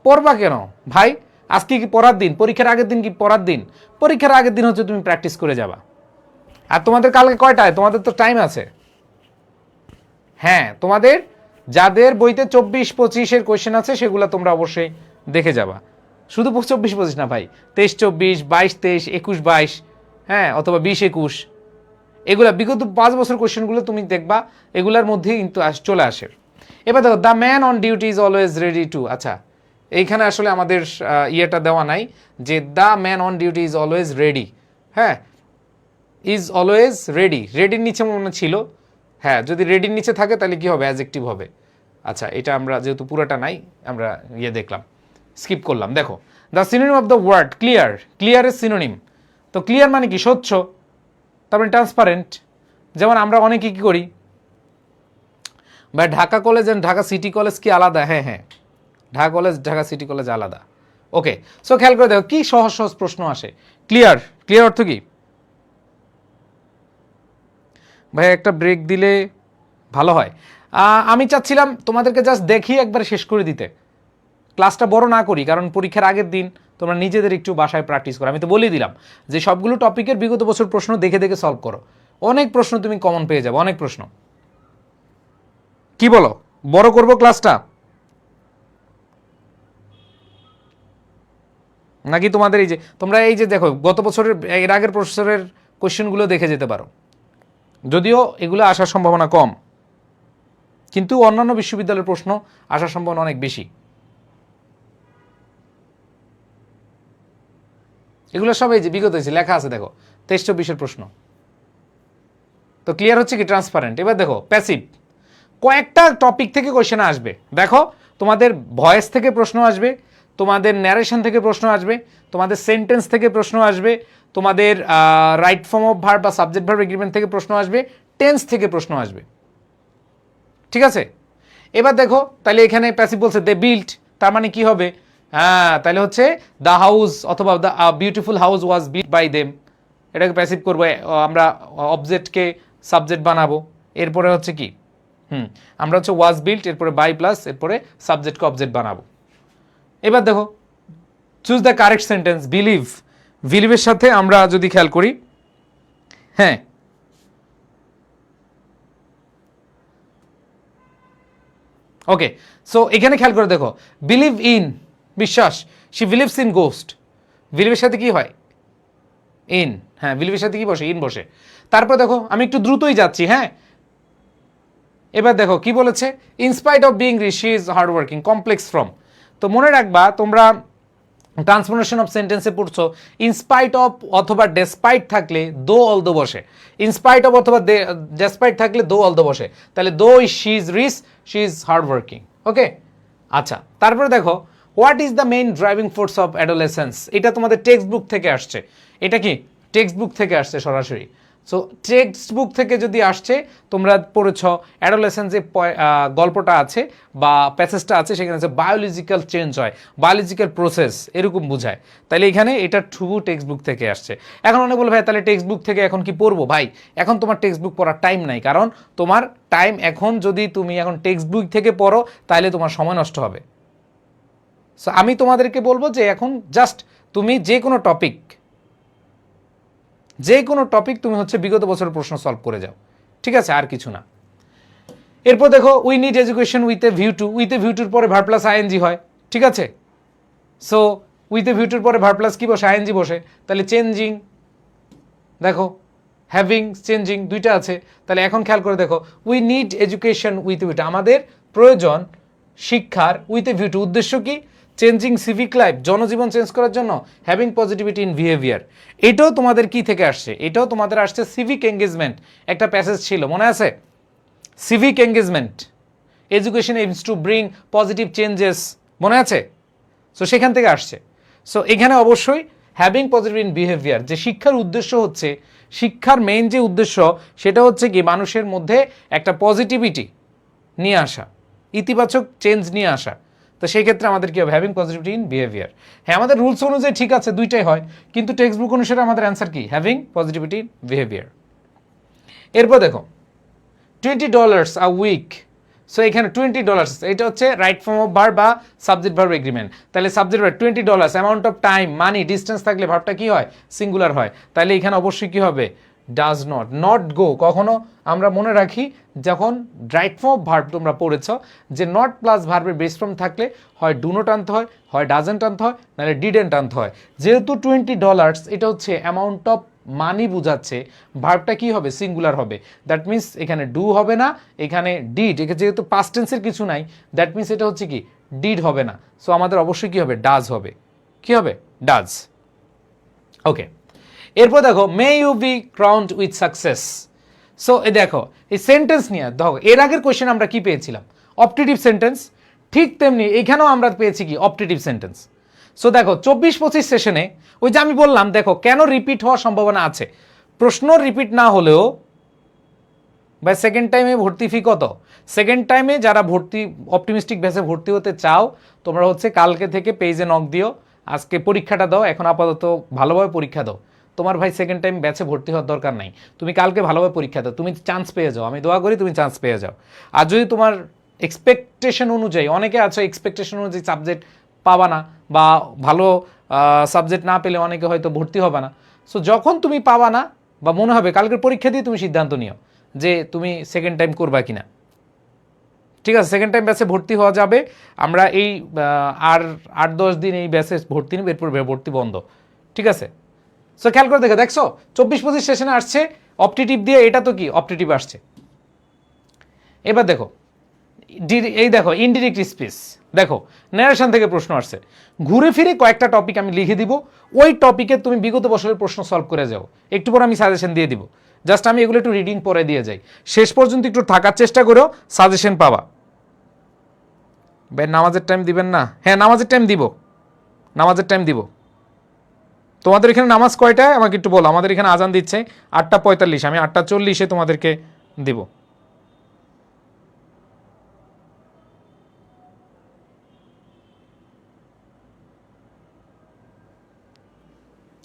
পড়বা কেন ভাই, আজকে কি পড়ার দিন? পরীক্ষার আগের দিন কি পড়ার দিন? পরীক্ষার আগের দিন হচ্ছে তুমি প্র্যাকটিস করে যাবা। আর তোমাদের কালকে কয়টায়? তোমাদের তো টাইম আছে। হ্যাঁ, তোমাদের যাদের বইতে 24-25 কোয়েশ্চেন আছে সেগুলো তোমরা অবশ্যই দেখে যাবা। শুধু 24-25 না ভাই, 23-24, 22-23, 21-22, হ্যাঁ, অথবা 20-21, এগুলা বিগত 5 বছর কোয়েশ্চেনগুলো তুমি দেখবা, এগুলার মধ্যেই কিন্তু চলে আসে। এবার দেখো, the man on duty is always ready to. আচ্ছা, এইখানে আসলে আমাদের ইয়েটা দেওয়া নাই যে the man on duty is always ready. হ্যাঁ, ইজ অলওয়েজ রেডি, রেডির নিচে মনে ছিল। হ্যাঁ, যদি রেডির নিচে থাকে তাহলে কি হবে, অ্যাডজেক্টিভ হবে। আচ্ছা, এটা আমরা যেহেতু পুরোটা নাই, আমরা দেখলাম, স্কিপ করলাম। দেখো, the synonym of the word clear. ক্লিয়ারের সিনোনিম, তো ক্লিয়ার মানে কি, স্বচ্ছ, তারপরে ট্রান্সপারেন্ট। যেমন আমরা অনেকে কি করি, বা Dhaka college and Dhaka city college কি আলাদা? হ্যাঁ, Dhaka college Dhaka city college আলাদা। ওকে, সো খেয়াল করে দেখো কি সহজ সহজ প্রশ্ন আসে। ক্লিয়ার, ক্লিয়ার অর্থ কি ভাই? একটা ব্রেক দিলে ভালো হয়। আমি চাচ্ছিলাম তোমাদেরকে জাস্ট দেখিয়ে একবার শেষ করে দিতে, ক্লাসটা বড় না করি, কারণ পরীক্ষার আগের দিন তোমরা নিজেদের একটু বাসায় প্র্যাকটিস করো। আমি তো বলেই দিলাম যে সবগুলো টপিকের বিগত বছর প্রশ্ন দেখে দেখে সলভ করো। অনেক প্রশ্ন তুমি কমন পেয়ে যাবে, অনেক প্রশ্ন। কি বলো, বড় করব ক্লাসটা নাকি তোমাদের এই যে তোমরা এই যে দেখো গত বছরের এর আগের প্রশ্নের কোশ্চেনগুলো দেখে যেতে পারো, যদিও এগুলো আসার সম্ভাবনা কম, কিন্তু অন্যান্য বিশ্ববিদ্যালয়ের প্রশ্ন আসার সম্ভাবনা অনেক বেশি। এগুলো সব এই যে বিগত হয়েছে, লেখা আছে দেখো, 23-24 প্রশ্ন। তো ক্লিয়ার হচ্ছে কি, ট্রান্সপারেন্ট। এবার দেখো প্যাসিভ, কয়েকটা টপিক থেকে কোশ্চেন আসবে। দেখো, তোমাদের ভয়েস থেকে প্রশ্ন আসবে, তোমাদের ন্যারেশন থেকে প্রশ্ন আসবে, তোমাদের সেন্টেন্স থেকে প্রশ্ন আসবে, তোমাদের রাইট ফর্ম অফ ভার্ব বা সাবজেক্ট ভার্ব এগ্রিমেন্ট থেকে প্রশ্ন আসবে, টেন্স থেকে প্রশ্ন আসবে। ঠিক আছে, এবার দেখো তাহলে এখানে প্যাসিভ বলছে দে বিল্ট, তার মানে কি হবে? হ্যাঁ, তাহলে হচ্ছে দ্য হাউস অথবা the beautiful house was built by them. এটাকে প্যাসিভ করবো, আমরা অবজেক্টকে সাবজেক্ট বানাবো। এরপরে হচ্ছে কি, আমরা হচ্ছে ওয়াজ বিল্ট, এরপরে বাই প্লাস, এরপরে সাবজেক্টকে অবজেক্ট বানাবো। এবার দেখো, choose the correct sentence. Believe, বিলিভের সাথে আমরা যদি খেয়াল করি, হ্যাঁ, ওকে, সো এখানে খেয়াল করে দেখো, বিলিভ ইন, বিশ্বাস, শি বিলিভস ইন গোস্ট। বিলিভের সাথে কি হয়, ইন। হ্যাঁ, বিলিভের সাথে কি বসে, ইন বসে। তারপর দেখো, আমি একটু দ্রুতই যাচ্ছি। হ্যাঁ, এবার দেখো কি বলেছে, in spite of being rich she is hard working, complex form. তো মনে রাখবা, তোমরা ট্রান্সফরমেশন অফ সেন্টেন্সে পড়ছো, ইনস্পাইট অফ অথবা ডেসপাইট থাকলে দো অল দো বসে, ইনস্পাইট অফ অথবা ডেসপাইট থাকলে দো অল দো বসে। তাহলে though she is rich, she is hard working. Okay, আচ্ছা, তারপরে দেখো, what is the main driving force of adolescence, এটা তোমাদের টেক্সট বুক থেকে আসছে। এটা কি টেক্সট বুক থেকে আসছে সরাসরি। সো টেক্সট বুক থেকে যদি আসছে, তোমরা পড়েছ অ্যাডোলেসেন্স যে গল্পটা আছে বা প্যাসেজটা আছে, সেখানে আছে বায়োলজিক্যাল চেঞ্জ হয়, বায়োলজিক্যাল প্রসেস এরকম বোঝায়। তাহলে এখানে এটা ট্রু টেক্সট বুক থেকে আসছে। এখন অনেক বলে ভাই তাহলে টেক্সট বুক থেকে এখন কি পড়বো? ভাই এখন তোমার টেক্সট বুক পড়ার টাইম নাই, কারণ তোমার টাইম এখন যদি তুমি এখন টেক্সট বুক থেকে পড়ো তাহলে তোমার সময় নষ্ট হবে। সো আমি তোমাদেরকে বলবো যে এখন জাস্ট তুমি যে কোনো টপিক তুমি হচ্ছে বিগত বছরের প্রশ্ন সলভ করে যাও, ঠিক আছে, আর কিছু না। এরপর দেখো we need education with a view to, with a view টুর পরে ভার্ব প্লাস আইএনজি হয়, ঠিক আছে। সো উইথ এ ভিউ টুর পরে ভার্ব প্লাস কি বসে? আইএনজি বসে। তাহলে চেঞ্জিং, দেখো হ্যাভিং চেঞ্জিং দুইটা আছে। তাহলে এখন খেয়াল করে দেখো we need education with a view two, আমাদের প্রয়োজন শিক্ষার, উইথ এ ভিউ টু উদ্দেশ্য কি? চেঞ্জিং সিভিক লাইফ, জনজীবন চেঞ্জ করার জন্য, হ্যাভিং পজিটিভিটি ইন বিহেভিয়ার। এটাও তোমাদের কি থেকে আসছে? এটাও তোমাদের আসছে সিভিক এঙ্গেজমেন্ট, একটা প্যাসেজ ছিল মনে আছে? Civic engagement, education aims to bring positive changes, মনে আছে? সো সেখান থেকে আসছে। সো এখানে অবশ্যই হ্যাভিং পজিটিভ ইন বিহেভিয়ার, যে শিক্ষার উদ্দেশ্য হচ্ছে, শিক্ষার মেইন যে উদ্দেশ্য সেটা হচ্ছে কি মানুষের মধ্যে একটা পজিটিভিটি নিয়ে আসা, ইতিবাচক চেঞ্জ নিয়ে আসা। তো সেই ক্ষেত্রে আমাদের কি হবে? Having positivity in behaviour. হ্যাঁ আমাদের রুলস অনুযায়ী ঠিক আছে দুইটাই হয়, কিন্তু টেক্সট বুক অনুসারে আমাদের অ্যান্সার কি? Having positivity in behaviour. এরপর দেখো $20 আ উইক। সো এখানে $20 এটা হচ্ছে রাইট ফর্ম অফ ভার্ব বা সাবজেক্ট ভার্ব এগ্রিমেন্ট। তাহলে subject verb $20, amount of time, money, distance থাকলে ভার্বটা কি হয়? সিঙ্গুলার হয়। তাহলে এখানে অবশ্যই কি হবে? Does not, not go. কখনো আমরা মনে রাখি যখন রাইট ফর্ম অফ ভার্ব তোমরা পড়েছ যে নট প্লাস ভার্বের বেস ফর্ম থাকলে হয় ডু নট আনতে হয়, হয় ডাজেন্ট আনতে হয়, নাহলে ডিডেন্ট আনতে হয়। যেহেতু $20 এটা হচ্ছে অ্যামাউন্ট অফ মানি বোঝাচ্ছে, ভার্বটা কি হবে? সিঙ্গুলার হবে। দ্যাট মিনস এখানে ডু হবে না, এখানে ডিড, এখানে যেহেতু পাস্ট টেন্সের কিছু নাই, দ্যাট মিনস এটা হচ্ছে কি ডিড হবে না। সো আমাদের অবশ্যই কি হবে? ডাজ হবে। কি হবে? ডাজ। ওকে, এরপর দেখো may you be crowned with success. So এ দেখো এই সেন্টেন্স নিয়ে দেখো, এর আগের কোয়েশ্চেন আমরা কি পেয়েছিলাম? Optative sentence. ঠিক তেমনি এখানেও আমরা পেয়েছি কি? Optative sentence. সো দেখো 24-25 সেশনে ওই যে আমি বললাম দেখো কেন রিপিট হওয়ার সম্ভাবনা আছে, প্রশ্ন রিপিট না হলেও বা সেকেন্ড টাইমে ভর্তি ফি কত? সেকেন্ড টাইমে যারা ভর্তি অপটিমিস্টিক ব্যাচে ভর্তি হতে চাও তোমরা হচ্ছে কালকে থেকে পেজে নক দিও, আজকে পরীক্ষাটা দাও, এখন আপাতত ভালোভাবে পরীক্ষা দাও। তোমার ভাই সেকেন্ড টাইম ব্যাচে ভর্তি হওয়ার দরকার নাই, তুমি কালকে ভালোভাবে পরীক্ষা দাও, তুমি চান্স পেয়ে যাও, আমি দোয়া করি তুমি চান্স পেয়ে যাও। আর যদি তোমার এক্সপেকটেশন অনুযায়ী, অনেকে আছে এক্সপেকটেশন অনুযায়ী সাবজেক্ট পাবা না বা ভালো সাবজেক্ট না পেলে অনেকে হয়তো ভর্তি হবে না। সো যখন তুমি পাবা না বা মনে হবে কালকের পরীক্ষা দিয়ে তুমি সিদ্ধান্ত নিও যে তুমি সেকেন্ড টাইম করবা কিনা। ঠিক আছে, সেকেন্ড টাইম ব্যাচে ভর্তি হওয়া যাবে। আমরা এই আর 8-10 দিন এই ব্যাচে ভর্তি নেব, এরপর ভর্তি বন্ধ। ঠিক আছে, সো খেয়াল করে দেখছো 24-25 সেশনে আসছে অপটেটিভ দিয়ে, এটা তো কি অপটেটিভ আসছে। এবার দেখো এই দেখো ইনডিরেক্ট স্পিচ, দেখো ন্যারেশন থেকে প্রশ্ন আসছে, ঘুরে ফিরে কয়েকটা টপিক আমি লিখে দিব, ওই টপিকে তুমি বিগত বছরের প্রশ্ন সলভ করে যাও। একটু পর আমি সাজেশন দিয়ে দিব, জাস্ট আমি এগুলো একটু রিডিং পরে দিয়ে যাই, শেষ পর্যন্ত একটু থাকার চেষ্টা করো, সাজেশন পাবা। ভাই নামাজের টাইম দিবেন না? হ্যাঁ নামাজের টাইম দিব, নামাজের টাইম দিব। তোমাদের এখানে নামাজ কয়টায় আমাকে একটু বলো। আমাদের এখানে আজান দিচ্ছে 8:45, আমি 8:40 তোমাদেরকে দিব।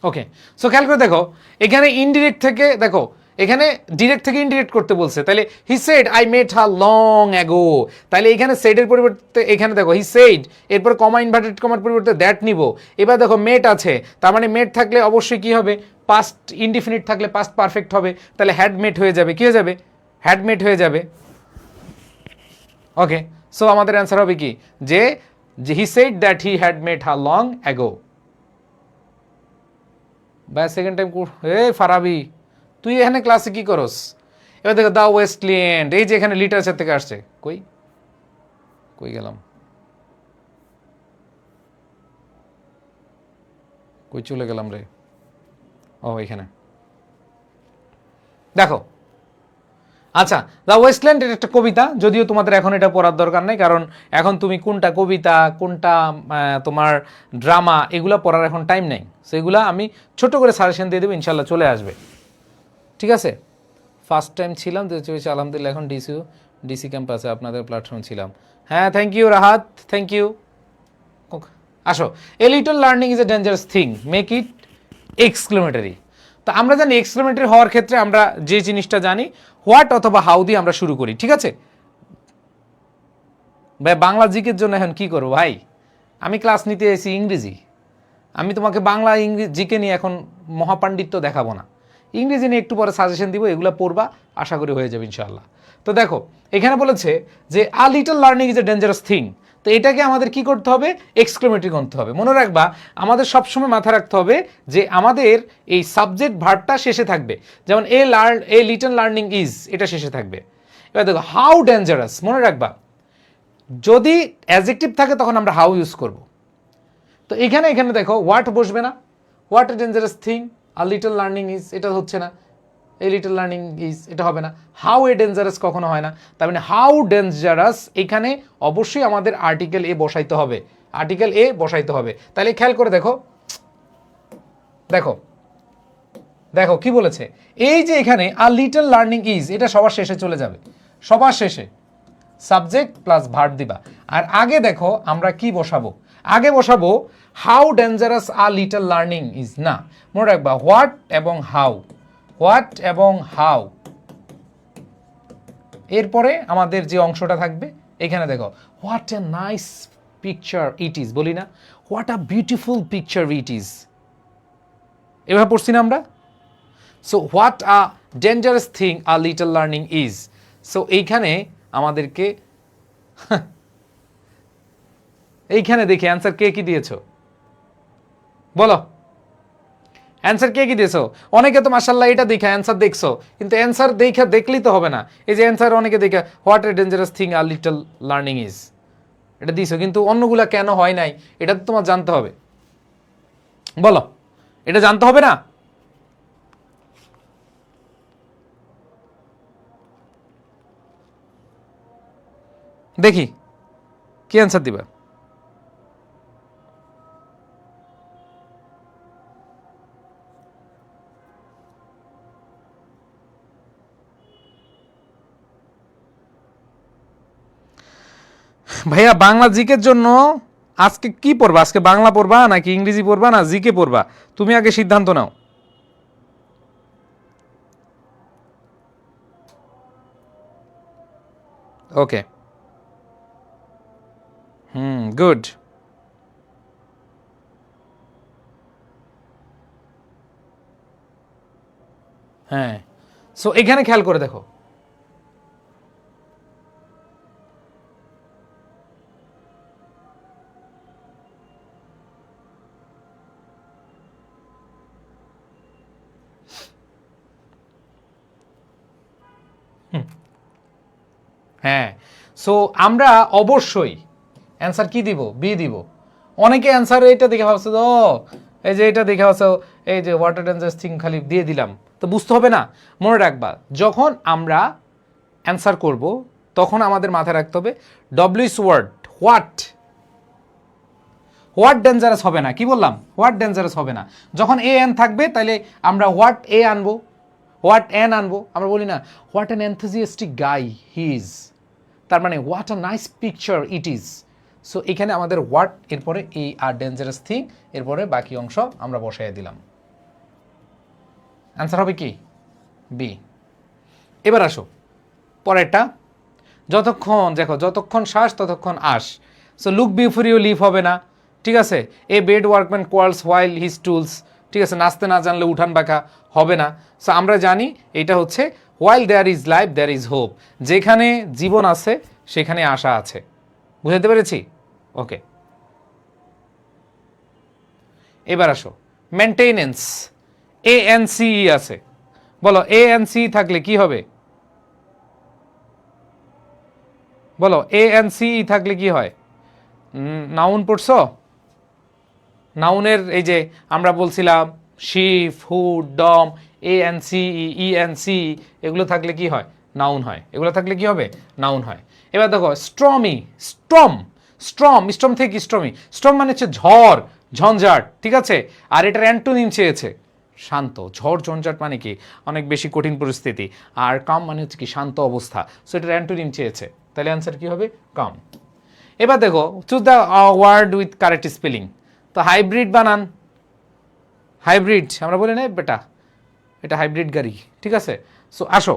ওকে, সো খেয়াল করে দেখো এখানে ইনডিরেক্ট থেকে দেখো, এখানে ডিরেক্ট থেকে ইনডিরেক্ট করতে বলছে, তাহলে he said I met her long ago, তাহলে এখানে সেডের পরিবর্তে এখানে দেখো হি সেড, এরপর কমা ইনভার্টেড কমার পরিবর্তে দ্যাট নিব। এবার দেখো মেট আছে, তার মানে মেট থাকলে অবশ্যই কি হবে? পাস্ট ইনডিফিনিট থাকলে পাস্ট পারফেক্ট হবে, তাহলে হ্যাড মেট হয়ে যাবে। কি হয়ে যাবে? হ্যাড মেট হয়ে যাবে। ওকে, সো আমাদের অ্যান্সার হবে কি? যে he said that he had mate her long ago. ভাই সেকেন্ড টাইম ফারাবি তুই এখানে ক্লাসে কি করস? এবার দেখো দা ওয়েস্টল্যান্ড, এই যে এখানে লিটারেচার থেকে আসছে, কই কই গেলাম, কই চলে গেলাম রে? ও এখানে দেখো আচ্ছা, দ্য ওয়েস্টল্যান্ড এটা একটা কবিতা, যদিও তোমাদের এখন এটা পড়ার দরকার নেই, কারণ এখন তুমি কোনটা কবিতা কোনটা তোমার ড্রামা এগুলো পড়ার এখন টাইম নেই। সো এগুলো আমি ছোট করে সাজেশন দিয়ে দেবো, ইনশাল্লাহ চলে আসবে। ঠিক আছে, ফার্স্ট টাইম ছিলাম তো আলহামদুলিল্লাহ, এখন ডিসি ক্যাম্পাসে আপনাদের প্ল্যাটফর্ম ছিলাম। হ্যাঁ, thank you Rahat, thank you. আসো, a little learning is a dangerous thing, make it exclamatory. তো আমরা জানি এক্সক্লেমেটরি হওয়ার ক্ষেত্রে আমরা যে জিনিসটা জানি হোয়াট অথবা হাউ দিয়ে আমরা শুরু করি। ঠিক আছে ভাই, বাংলা জিকের জন্য এখন কি করবো ভাই, আমি ক্লাস নিতে এসেছি ইংরেজি, আমি তোমাকে বাংলা ইংরেজি জিকে নিয়ে এখন মহাপাণ্ডিত্য দেখাবো না, ইংরেজি নিয়ে একটু পরে সাজেশন দিব, এগুলো পড়বা, আশা করি হয়ে যাবে ইনশাআল্লাহ। তো দেখো এখানে বলেছে যে a little learning is a dangerous thing, তো এটাকে আমাদের কি করতে হবে, এক্সক্লেমেটরি করতে হবে। মনে রাখবা, আমাদের সবসময় মাথায় রাখতে হবে যে আমাদের এই সাবজেক্ট ভার্বটা শেষে থাকবে, যেমন এ লিটল লার্নিং ইজ, এটা শেষে থাকবে। এবার দেখো হাউ ডেঞ্জারাস, মনে রাখবা যদি অ্যাডজেক্টিভ থাকে তখন আমরা হাউ ইউজ করব। তো এখানে দেখো হোয়াট বসবে না, what a dangerous thing, a little learning is এটা হচ্ছে না, এ লিটল লার্নিং ইজ এটা হবে না, হাউ এ ডেঞ্জারাস কখনো হয় না। তার মানে হাউ ডেঞ্জারাস এখানে অবশ্যই আমাদের আর্টিকেল এ বসাইতে হবে, আর্টিকেল এ বসাইতে হবে। তাহলে খেয়াল করে দেখো, দেখো দেখো কি বলেছে, এই যে এখানে আ লিটল লার্নিং ইজ এটা সবার শেষে চলে যাবে, সবার শেষে সাবজেক্ট প্লাস ভার্ব দিবা। আর আগে দেখো আমরা কি বসাবো, আগে বসাবো how dangerous a little learning is, না মনে রাখবা হোয়াট এবং হাউ, হোয়াট এবং হাউ, এরপরে আমাদের যে অংশটা থাকবে এখানে দেখো what a nice picture it is, বলি না what a beautiful picture it is, এভাবে পড়ছি না আমরা। So what a dangerous thing a little learning is, so এইখানে আমাদেরকে এইখানে দেখি অ্যান্সার কে কি দিয়েছো বলো, অ্যান্সার কে কি দিয়েছো? অনেকে তো মাশাআল্লাহ এটা দেখে অ্যান্সার দেখছো, কিন্তু অ্যান্সার দেখলেই তো হবে না, এই যে অ্যান্সার অনেকে দেখে what a dangerous thing a little learning is এটা দিয়েছো, কিন্তু অন্যগুলা কেন হয় নাই এটা তো তোমার জানতে হবে, বলো এটা জানতে হবে না? দেখি কি অ্যান্সার দিবা। ভাইয়া বাংলা জিকের জন্য আজকে কি পড়বা, আজকে বাংলা পড়বা নাকি ইংরেজি পড়বা না জিকে পড়বা, তুমি আগে সিদ্ধান্ত নাও। ওকে, গুড। হ্যাঁ, সো এখানে খেয়াল করে দেখো, হ্যাঁ, সো আমরা অবশ্যই অ্যান্সার কি দিব, বি দিব। অনেকে অ্যান্সার এটা দেখে ভাবছে ও এই যে এটা দেখে ভাবছো এই যে ওয়াটার ডেঞ্জারাস থিং খালি দিয়ে দিলাম, তো বুঝতে হবে না। মনে রাখবা যখন আমরা অ্যান্সার করব তখন আমাদের মাথায় রাখতে হবে ডব্লিউস ওয়ার্ড হোয়াট, হোয়াট ডেঞ্জারাস হবে না, কি বললাম, হোয়াট ডেঞ্জারাস হবে না। যখন এ এন থাকবে তাহলে আমরা হোয়াট এ আনবো, হোয়াট এন আনবো, আমরা বলি না what an enthusiastic guy he is, তার মানে what a nice picture it is. So এখানে আমাদের হোয়াট এরপরে এই আর ডেঞ্জারাস থিং এরপরে বাকি অংশ আমরা বসাই দিলাম, অ্যান্সার হবে কি বি। এবার আসো পরেরটা, যতক্ষণ দেখো যতক্ষণ শ্বাস ততক্ষণ আস, so look before you leap হবে না, ঠিক আছে। A bad workman quarrels while his tools, ঠিক আছে, নাচতে না জানলে উঠান বাঁকা হবে না। সো আমরা জানি এটা হচ্ছে while there is life there is hope, যেখানে জীবন আছে সেখানে আশা আছে, বুঝতে পেরেছি? ওকে, এবার আসো মেনটেনেন্স, এ এন সি আছে, বলো এ এন সি থাকলে কি হবে, বলো এ এন সি থাকলে কি হয়? নাউন পড়ছো, নাউনের এই যে আমরা বলছিলাম ship hood dom A N C E N C, এগুলো থাকলে কি হয়? নাউন হয়, এগুলো থাকলে কি হবে? নাউন হয়। এবার দেখো স্ট্রমি, স্ট্রম, স্ট্রম, স্ট্রম থেকে স্ট্রমি, স্ট্রম মানে হচ্ছে ঝড়, ঝঞ্ঝাট, ঠিক আছে? আর এটার অ্যান্টোনিম চেয়েছে শান্ত। ঝড় ঝঞ্ঝাট মানে কি? অনেক বেশি কঠিন পরিস্থিতি। আর কাম মানে হচ্ছে কি? শান্ত অবস্থা। সো এটার অ্যান্টোনিম চেয়েছে, তাহলে অ্যান্সার কি হবে? কাম। এবার দেখো choose the word with correct spelling. তো হাইব্রিড বানান, হাইব্রিড আমরা বলি না বেটা, এটা হাইব্রিড গাড়ি, ঠিক আছে? সো আসো,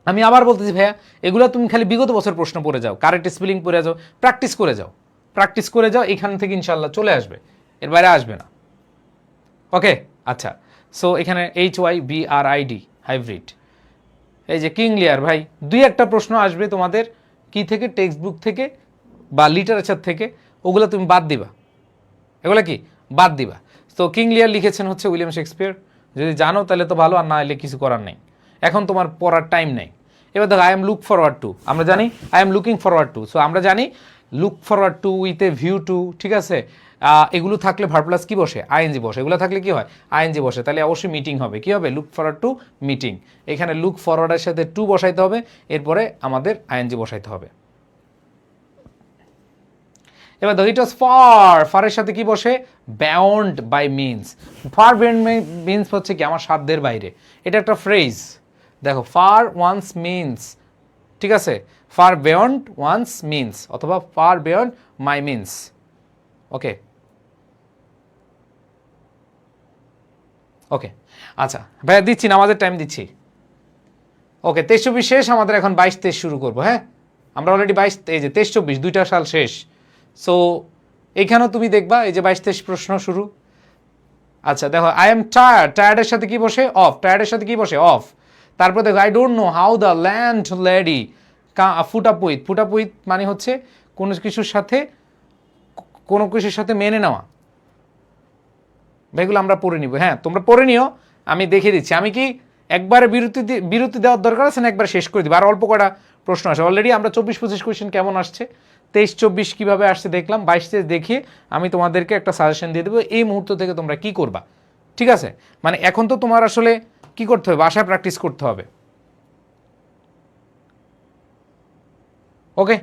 আমি আবার বলতেছি ভাইয়া, এগুলো তুমি খালি বিগত বছর প্রশ্ন পড়ে যাও, কারেক্ট স্পেলিং পড়ে যাও, প্র্যাকটিস করে যাও, প্র্যাকটিস করে যাও, এখান থেকে ইনশাল্লাহ চলে আসবে, এর বাইরে আসবে না। ওকে, আচ্ছা। সো এখানে HYBRID, হাইব্রিড। এই যে কিং লিয়ার ভাই, দুই একটা প্রশ্ন আসবে তোমাদের কি থেকে? টেক্সট বুক থেকে বা লিটারেচার থেকে, ওগুলো তুমি বাদ দিবা, এগুলো কি বাদ দিবা। তো কিং লিয়ার লিখেছেন হচ্ছে উইলিয়াম শেক্সপিয়ার, যদি জানো তাহলে তো ভালো, আর না এলে কিছু করার নেই, এখন তোমার পড়ার টাইম নেই। এবার দেখো I am look forward to, আমরা জানি I am looking forward to, so আমরা জানি look forward to with a view two, ঠিক আছে? এগুলো থাকলে ভার্ব প্লাস কি বসে? আইএনজি বসে, এগুলো থাকলে কি হয়? আইএনজি বসে, তাহলে অবশ্যই মিটিং হবে, কি হবে? Look forward to meeting. এখানে লুক ফরওয়ার্ডের সাথে টু বসাইতে হবে, এরপরে আমাদের আইএনজি বসাইতে হবে। এবার দেখো ইট ওয়াজ ফার, ফারের সাথে কি বসে? Bound by means. Far beyond means হচ্ছে কি? আমার সাধ্যের বাইরে, এটা একটা ফ্রেজ। দেখো ফার ওয়ান্স মিনস, ঠিক আছে? ফার বিয়ন্ড ওয়ান্স মিনস অথবা ফার বিয়ন্ড মাই মিনস। ওকে, ওকে, আচ্ছা ভাইয়া দিচ্ছি, নামাজের টাইম দিচ্ছি। ওকে, 23-24 শেষ, আমাদের এখন 22-23 শুরু করবো। হ্যাঁ, আমরা অলরেডি 22, এই যে 23-24 দুইটা সাল শেষ। সো এইখানেও তুমি দেখবা এই যে 22-23 প্রশ্ন শুরু। আচ্ছা দেখো আই এম টায়ার্ড, টায়ার্ডের সাথে কি বসে? অফ, টায়ার্ডের সাথে কি বসে? অফ। তারপর দেখো I don't know how the land lady put up with, put up with মানে হচ্ছে কোনো কিছুর সাথে, কোনো কিছুর সাথে মেনে নেওয়া। এগুলো আমরা পড়ে নিব, হ্যাঁ তোমরা পড়ে নিও, আমি দেখিয়ে দিচ্ছি। আমি কি একবারে বিরতি দেওয়ার দরকার আছে না একবার শেষ করে দিব? আর অল্প কটা প্রশ্ন আসে, অলরেডি আমরা 24-25 কোয়েশ্চেন কেমন আসছে, 23-24 কীভাবে আসছে দেখলাম, 22-23 দেখিয়ে আমি তোমাদেরকে একটা সাজেশন দিয়ে দেবো এই মুহূর্ত থেকে তোমরা কি করবা, ঠিক আছে? মানে এখন তো তোমার আসলে কি করতে হবে? বাসায় প্র্যাকটিস করতে হবে। ওকে,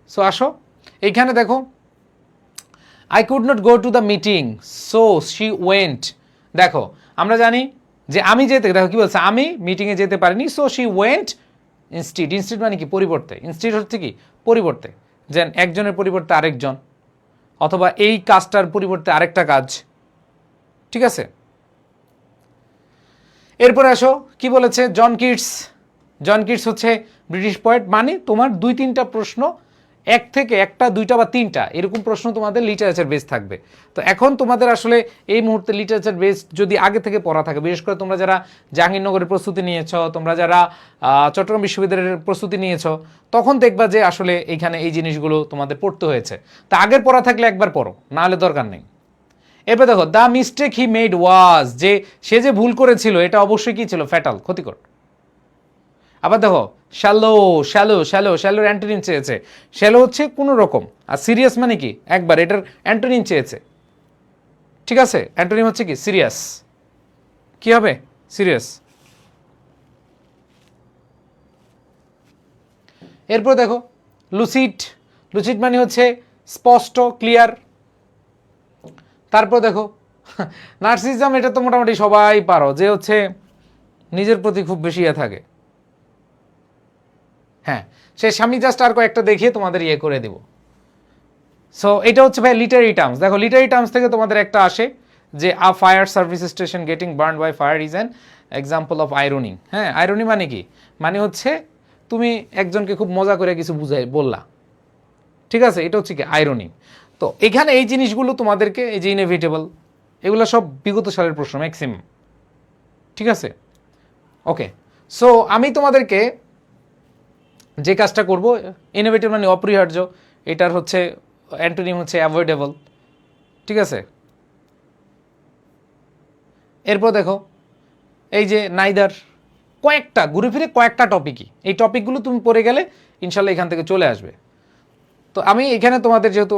সো আসো এইখানে দেখো I could not go to the meeting so she went. দেখো আমরা জানি যে আমি যেতে, দেখো কি বলছে? আমি মিটিংয়ে যেতে পারিনি, so she went instead. Instead মানে কি? পরিবর্তে। ইনস্টিড হচ্ছে কি? পরিবর্তে, যেন একজনের পরিবর্তে আরেকজন, অথবা এই কাজটার পরিবর্তে আরেকটা কাজ, ঠিক আছে? এরপরে আসো কি বলেছে? John Keats. জন কিটস হচ্ছে ব্রিটিশ পোয়েট। মানে তোমার 2-3টা প্রশ্ন, এক থেকে একটা, দুইটা বা তিনটা এরকম প্রশ্ন তোমাদের লিটারেচার বেস থাকবে। তো এখন তোমাদের আসলে এই মুহূর্তে লিটারেচার বেস যদি আগে থেকে পড়া থাকে, বিশেষ করে তোমরা যারা জাহাঙ্গীরনগরের প্রস্তুতি নিয়েছ, তোমরা যারা চট্টগ্রাম বিশ্ববিদ্যালয়ের প্রস্তুতি নিয়েছ, তখন দেখবা যে আসলে এইখানে এই জিনিসগুলো তোমাদের পড়তে হয়েছে। তা আগের পড়া থাকলে একবার পড়ো, না হলে দরকার নেই। এবার দেখো দ্য মিস্টেক হি মেড ওয়াজ, যে সে যে ভুল করেছিল এটা অবশ্যই কি ছিল? ফ্যাটাল, ক্ষতিকর। আবার দেখো শ্যালো, শ্যালো, শ্যালো, শ্যালোর অ্যান্টোনিম চেয়েছে। শ্যালো হচ্ছে কোনো রকম, আর সিরিয়াস মানে কি? একবার, এটার অ্যান্টোনিম চেয়েছে, ঠিক আছে? অ্যান্টোনিম হচ্ছে কি? সিরিয়াস। কি হবে? সিরিয়াস। এরপর দেখো লুসিড। লুসিড মানে হচ্ছে স্পষ্ট, ক্লিয়ার। তারপর দেখো নার্সিজম, এটা তো মোটামুটি সবাই পারো, যে হচ্ছে নিজের প্রতি খুব বেশি থাকে। হ্যাঁ, সে স্বামী জাস্ট আর কয়েকটা দেখিয়ে তোমাদের ইয়ে করে দিব। সো এটা হচ্ছে ভাই লিটারি টার্মস। দেখো লিটারি টার্মস থেকে তোমাদের একটা আসে যে a fire service station getting burn by fire is an example of irony. হ্যাঁ, আইরনি মানে কি? মানে হচ্ছে তুমি একজনকে খুব মজা করে কিছু বুঝাই বললা, ঠিক আছে? এটা হচ্ছে কি? আইরনি। তো এখানে এই জিনিসগুলো তোমাদেরকে, এই যে ইনএভিটেবল, এগুলো সব বিগত সালের প্রশ্ন ম্যাক্সিমাম, ঠিক আছে? ওকে, সো আমি তোমাদেরকে যে কাজটা করব, ইনোভেটিভ মানে অপরিহার্য, এটার হচ্ছে অ্যান্টোনিম হচ্ছে অ্যাভয়েডেবল, ঠিক আছে? এরপর দেখো এই যে নাইদার, কয়েকটা ঘুরে ফিরে কয়েকটা টপিকই, এই টপিকগুলো তুমি পড়ে গেলে ইনশাল্লাহ এখান থেকে চলে আসবে। তো আমি এখানে তোমাদের যেহেতু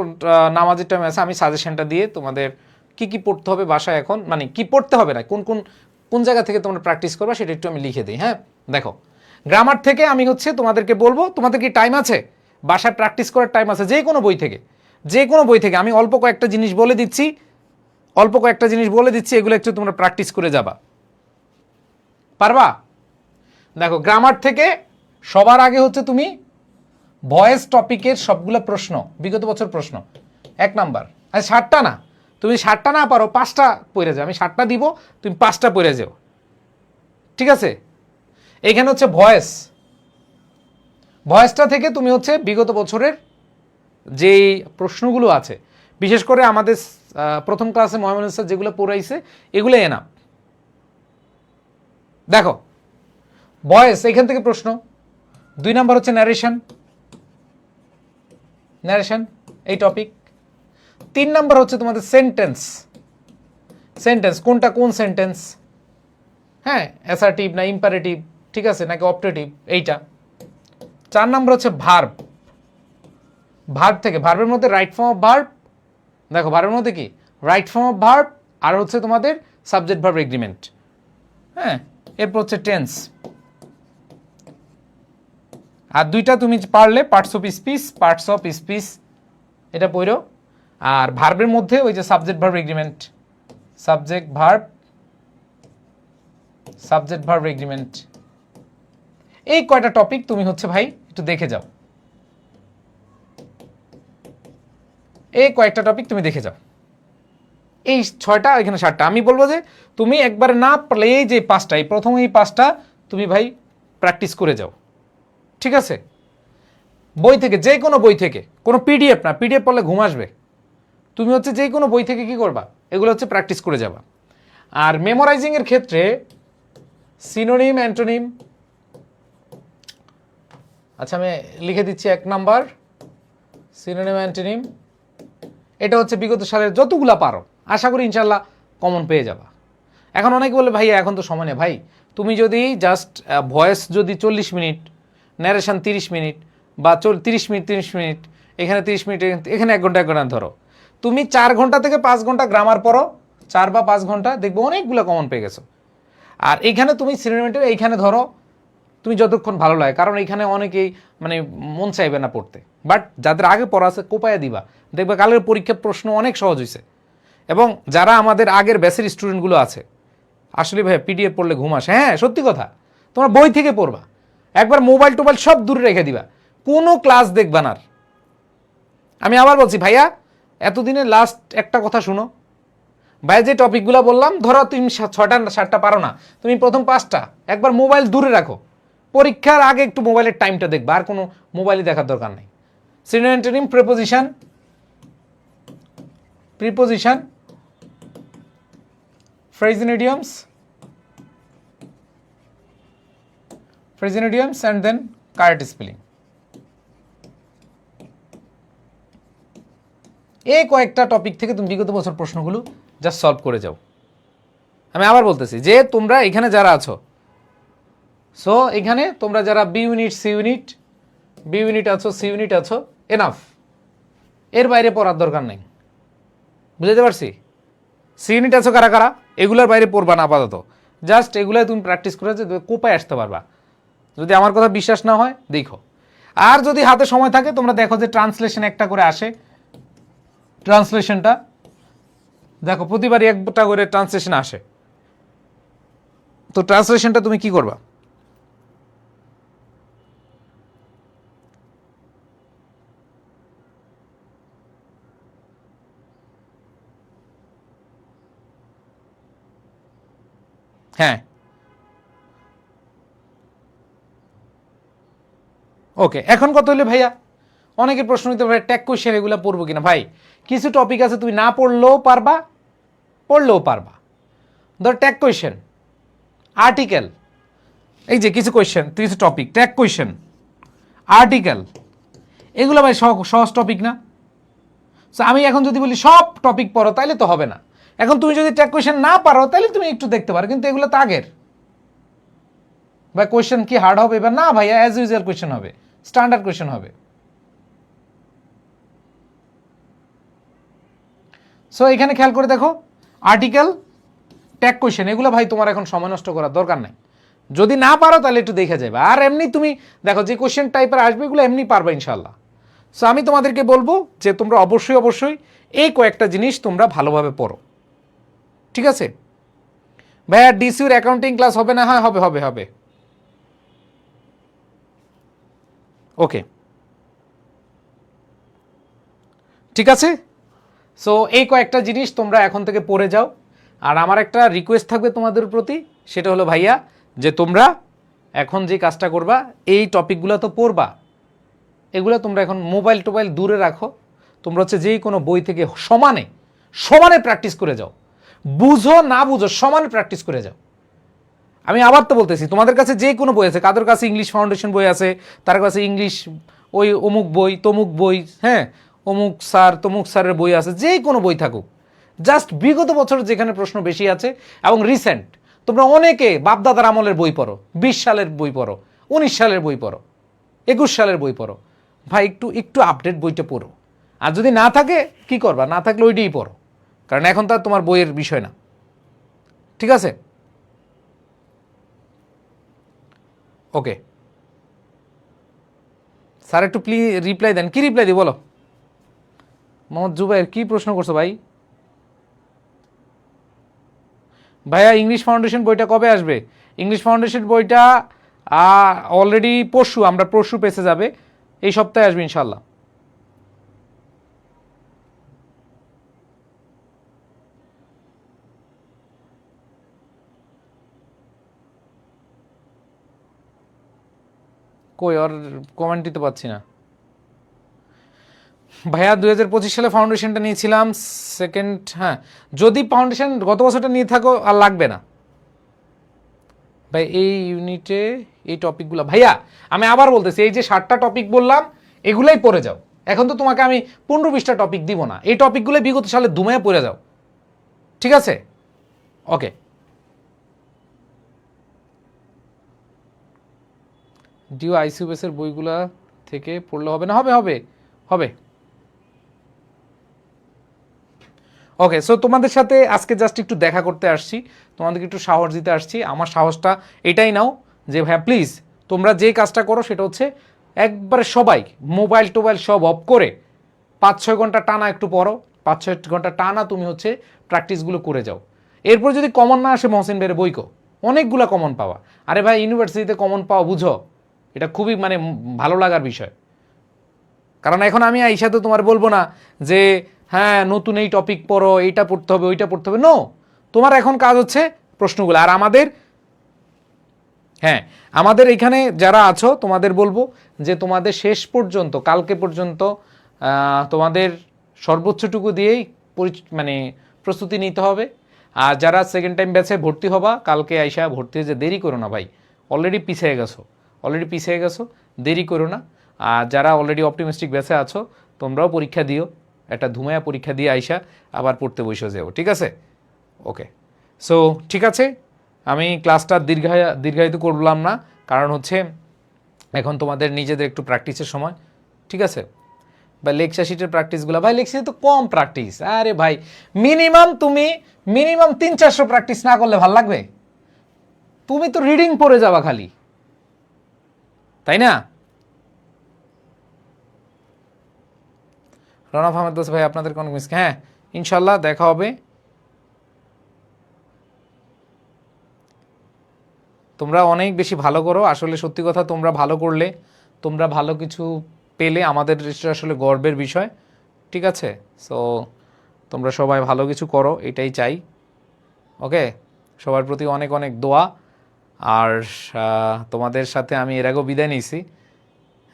নামাজের টাইম আছে, আমি সাজেশনটা দিয়ে তোমাদের কি কি পড়তে হবে বাসায়, এখন মানে কি পড়তে হবে না, কোন কোন কোন জায়গা থেকে তোমরা প্র্যাকটিস করবা সেটা একটু আমি লিখে দিই। হ্যাঁ, দেখো গ্রামার থেকে আমি হচ্ছে তোমাদেরকে বলবো, তোমাদের কি টাইম আছে? বাসায় প্র্যাকটিস করার টাইম আছে, যে কোনো বই থেকে, যে কোনো বই থেকে। আমি অল্প কয়েকটা জিনিস বলে দিচ্ছি, এগুলো একটু তোমরা প্র্যাকটিস করে যাবা, পারবা? দেখো, গ্রামার থেকে সবার আগে হচ্ছে তুমি ভয়েস টপিকের সবগুলো প্রশ্ন, বিগত বছর প্রশ্ন 1 নাম্বার। আচ্ছা 60টা না, তুমি 60টা না পারো 5টা পড়ে যাও, আমি 60টা দিব, তুমি 5টা পড়ে যাও, ঠিক আছে? এইখানে হচ্ছে ভয়েসটা থেকে তুমি হচ্ছে বিগত বছরের যেই প্রশ্নগুলো আছে, বিশেষ করে আমাদের প্রথম ক্লাসে মোহাম্মদ স্যার যেগুলো পড়াইছে এগুলো এনাফ। দেখো, ভয়েস এইখান থেকে প্রশ্ন। 2 নাম্বার হচ্ছে ন্যারেশন, এই টপিক। 3 নাম্বার হচ্ছে তোমাদের সেন্টেন্স, কোনটা কোন সেন্টেন্স, হ্যাঁ, অ্যাসার্টিভ না ইম্পারেটিভ, ঠিক আছে, নাকি অপটেটিভ, এইটা। 4 নাম্বার হচ্ছে ভার্ব থেকে, ভার্বের মধ্যে রাইট ফর্ম অফ ভার্ব। দেখো, ভার্বের মধ্যে কি রাইট ফর্ম অফ ভার্ব, আর হচ্ছে তোমাদের সাবজেক্ট ভার্ব এগ্রিমেন্ট, হ্যাঁ। এরপর হচ্ছে টেন্স। আর 2টা তুমি পারলে পার্টস অফ স্পিচ, এটা পড়ো। আর ভার্বের মধ্যে ওই যে সাবজেক্ট ভার্ব এগ্রিমেন্ট, এই কয়টা টপিক তুমি হচ্ছে ভাই একটু দেখে যাও, এই কয়েকটা টপিক তুমি দেখে যাও। এই 6টা, এখানে 7টা। আমি বলবো যে তুমি একবারে না পারলে এই যে 5টা, এই প্রথম এই 5টা তুমি ভাই প্র্যাকটিস করে যাও, ঠিক আছে? বই থেকে, যে কোনো বই থেকে, কোনো পিডিএফ না, পিডিএফ পড়লে ঘুম আসবে। তুমি হচ্ছে যে কোনো বই থেকে কি করবা, এগুলো হচ্ছে প্র্যাকটিস করে যাবা। আর মেমোরাইজিংয়ের ক্ষেত্রে সিনোনিম, অ্যান্টোনিম, আচ্ছা আমি লিখে দিচ্ছি 1 নাম্বার সিনোনিম, অ্যান্টোনিম। এটা হচ্ছে বিগত সালের যতগুলা পারো, আশা করি ইনশাল্লাহ কমন পেয়ে যাবা। এখন অনেকে বলে ভাইয়া এখন তো সময় নেই। ভাই, তুমি যদি জাস্ট ভয়েস যদি 40 মিনিট, ন্যারেশন 30 মিনিট, বা 30 মিনিট, এখানে 30 মিনিট, এখানে 1 ঘন্টা ধরো, তুমি 4 ঘন্টা থেকে 5 ঘন্টা গ্রামার পড়ো, 4 বা 5 ঘন্টা, দেখবো অনেকগুলো কমন পেয়ে গেছো। আর এইখানে তুমি সিনোনিমটা এইখানে ধরো, তুমি যতক্ষণ ভালো লাগে, কারণ এইখানে অনেকেই মানে মন চাইবে না পড়তে, বাট যাদের আগে পড়া আছে কোপায়া দিবা, দেখবে কালের পরীক্ষার প্রশ্ন অনেক সহজ হয়েছে। এবং যারা আমাদের আগের ব্যাচের স্টুডেন্টগুলো আছে, আসলে ভাই পিডিএফ পড়লে ঘুম আসে, হ্যাঁ সত্যি কথা, তোমরা বই থেকে পড়বা, একবার মোবাইল টোবাইল সব দূরে রেখে দিবা, কোনো ক্লাস দেখবা না। আমি আবার বলছি ভাইয়া, এতদিনে লাস্ট একটা কথা শুনো, ভাই যে টপিকগুলো বললাম, ধরো তুমি 6টা 7টা পারো না, তুমি প্রথম 5টা একবার মোবাইল দূরে রাখো, পরীক্ষার আগে একটু মোবাইলের টাইমটা দেখবা, আর কোনো মোবাইলই দেখার দরকার নেই। Synonym, antonym, preposition, phrase and idioms, and then correct spelling. এই কয়েকটা টপিক থেকে তুমি বিগত বছর প্রশ্নগুলো জাস্ট সলভ করে যাও। আমি আবার বলতেছি যে তোমরা এখানে যারা আছো, সো এখানে তোমরা যারা বি ইউনিট, সি ইউনিট আছো, এনাফ, এর বাইরে পড়ার দরকার নেই, বুঝতে পারছি? সি ইউনিট আছো কারা কারা, এগুলোর বাইরে পড়বা না আপাতত, জাস্ট এগুলোই তুমি প্র্যাকটিস করে যে কোপায় আসতে পারবা। যদি আমার কথা বিশ্বাস না হয় দেখো, আর যদি হাতে সময় থাকে তোমরা দেখো যে ট্রান্সলেশন একটা করে আসে, ট্রান্সলেশনটা দেখো, প্রতিবারই একটা করে ট্রান্সলেশন আসে, তো ট্রান্সলেশনটা তুমি কি করবা? হ্যাঁ, ওকে। এখন কত হলে ভাইয়া অনেকের প্রশ্ন হইতে পারে ট্যাগ কোয়েশ্চেন এগুলো পড়বো কিনা। ভাই, কিছু টপিক আছে তুমি না পড়লেও পারবা, পড়লেও পারবা। ধর ট্যাগ কোয়েশ্চেন, আর্টিকেল, এই যে কিছু কোয়েশ্চেন, কিছু টপিক, ট্যাগ কোয়েশ্চেন, আর্টিকেল, এগুলো ভাই সহজ টপিক না? সো আমি এখন যদি বলি সব টপিক পড়ো, তাইলে তো হবে না। এখন তুমি যদি ট্যাগ কোয়েশ্চেন না পারো, তাহলে তুমি একটু দেখতে পারো, কিন্তু এগুলো তো আগের। ভাই কোয়েশ্চেন কি হার্ড হবে এবার? না ভাইয়া, অ্যাজ ইউজুয়াল কোয়েশ্চেন হবে, স্ট্যান্ডার্ড কোয়েশ্চেন হবে। সো এখানে খেয়াল করে দেখো, আর্টিকেল, ট্যাগ কোয়েশ্চেন, এগুলো ভাই তোমার এখন সময় নষ্ট করার দরকার নাই। যদি না পারো তাহলে একটু দেখে যাবে। আর এমনি তুমি দেখো যে কোশ্চেন টাইপের আসবে এগুলো এমনি পারবে ইনশাল্লাহ। সো আমি তোমাদেরকে বলবো যে তোমরা অবশ্যই এই কয়েকটা জিনিস তোমরা ভালোভাবে পড়ো, ঠিক আছে? ভাইয়া ডিসিউর অ্যাকাউন্টিং ক্লাস হবে না? হ্যাঁ হবে। ওকে, ঠিক আছে। সো এই কয়েকটা জিনিস তোমরা এখন থেকে পড়ে যাও। আর আমার একটা রিকোয়েস্ট থাকবে তোমাদের প্রতি, সেটা হলো ভাইয়া যে তোমরা এখন যে কাজটা করবা, এই টপিকগুলো তো পড়বা, এগুলো তোমরা এখন মোবাইল টোবাইল দূরে রাখো। তোমরা হচ্ছে যেই কোনো বই থেকে সমানে প্র্যাকটিস করে যাও, বুঝো না বুঝো সমানে প্র্যাকটিস করে যাও। আমি আবার তো বলতেছি, তোমাদের কাছে যে কোনো বই আছে, কাদের কাছে ইংলিশ ফাউন্ডেশন বই আছে, তার কাছে ইংলিশ ওই অমুক বই তমুক বই, হ্যাঁ অমুক স্যার তমুক স্যারের বই আছে, যেই কোনো বই থাকুক, জাস্ট বিগত বছর যেখানে প্রশ্ন বেশি আছে এবং রিসেন্ট তোমরা অনেকে বাপদাদার আমলের বই পড়ো, 20 সালের বই পড়ো, 19 সালের বই পড়ো, 21 সালের বই পড়ো। ভাই একটু আপডেট বইটা পড়ো। আর যদি না থাকে কি করবা, না থাকলে ওইটাই পড়ো, কারণ এখন তো আর তোমার বইয়ের বিষয় না, ঠিক আছে? ওকে স্যার একটু প্লিজ রিপ্লাই দেন। কি রিপ্লাই দিই বলো? মোহাম্মদ জুবাইর কি প্রশ্ন করছো ভাই? ভাইয়া ইংলিশ ফাউন্ডেশন বইটা কবে আসবে? ইংলিশ ফাউন্ডেশন বইটা অলরেডি আমরা পরশু পেছে যাবে, এই সপ্তাহে আসবে ইনশাল্লাহ। কই ওর কমেন্ট দিতে পাচ্ছি না। ভাইয়া 2025 সালে ফাউন্ডেশনটা নিয়েছিলাম সেকেন্ড। হ্যাঁ, যদি ফাউন্ডেশন গত বছরটা নিয়ে থাকো আর লাগবে না ভাই এই ইউনিটে এই টপিকগুলো। ভাইয়া আমি আবার বলতেছি, এই যে 7টা টপিক বললাম এগুলাই পড়ে যাও। এখন তো তোমাকে আমি 15-20টা টপিক দিব না, এই টপিকগুলো বিগত সালে দুমায় পড়ে যাও, ঠিক আছে? ওকে, ডিও আইসিউএসের বইগুলা থেকে পড়লে হবে না? হবে। ওকে, সো তোমাদের সাথে আজকে জাস্ট একটু দেখা করতে আসছি, তোমাদেরকে একটু সাহস দিতে আসছি। আমার সাহসটা এটাই নাও যে ভাইয়া প্লিজ তোমরা যে কাজটা করো সেটা হচ্ছে একবারে সবাই মোবাইল টোবাইল সব অফ করে 5-6 ঘন্টা টানা একটু পড়ো, 5-6 ঘন্টা টানা তুমি হচ্ছে প্র্যাকটিসগুলো করে যাও। এরপর যদি কমন না আসে মহসিন ভাইয়ের বইকো, অনেকগুলো কমন পাওয়া। আরে ভাই ইউনিভার্সিটিতে কমন পাওয়া বুঝো, এটা খুবই মানে ভালো লাগার বিষয়। কারণ এখন আমি আইসা তো তোমার বলবো না যে হ্যাঁ নতুন এই টপিক পড়ো, এইটা পড়তে হবে ওইটা পড়তে হবে, নো। তোমার এখন কাজ হচ্ছে প্রশ্নগুলো। আর আমাদের এখানে যারা আছো তোমাদের বলবো যে তোমাদের শেষ পর্যন্ত কালকে পর্যন্ত তোমাদের সর্বোচ্চটুকু দিয়েই মানে প্রস্তুতি নিতে হবে। আর যারা সেকেন্ড টাইম ব্যাচে ভর্তি হবা, কালকে আইসা ভর্তি হয়ে যে দেরি করো না ভাই, অলরেডি পিছিয়ে গেছো, দেরি করো না। আর যারা অলরেডি অপটিমিস্টিক ব্যাচে আছো তোমরাও পরীক্ষা দিও, একটা ধুমায়া পরীক্ষা দিয়ে আইসা আবার পড়তে বসে যাও, ঠিক আছে? ওকে, সো ঠিক আছে, আমি ক্লাসটা দীর্ঘায়িত করলাম না, কারণ হচ্ছে এখন তোমাদের নিজেদের একটু প্র্যাকটিসের সময়, ঠিক আছে? বা লেকচার শিটের প্র্যাকটিসগুলো, ভাই লেকচার তো কম প্র্যাকটিস। আরে ভাই তুমি মিনিমাম 300-400 প্র্যাকটিস না করলে ভাল লাগবে? তুমি তো রিডিং পড়ে যাবা খালি, তাই না? রনব আহমেদ বলছে ভাই আপনাদের কোন মিস, হ্যাঁ ইনশাল্লাহ দেখা হবে। তোমরা অনেক বেশি ভালো করো, আসলে সত্যি কথা, তোমরা ভালো করলে, তোমরা ভালো কিছু পেলে আমাদের আসলে গর্বের বিষয়, ঠিক আছে? সো তোমরা সবাই ভালো কিছু করো, এটাই চাই। ওকে, সবার প্রতি অনেক অনেক দোয়া। আর তোমাদের সাথে আমি এর আগেও বিদায় নিয়েছি।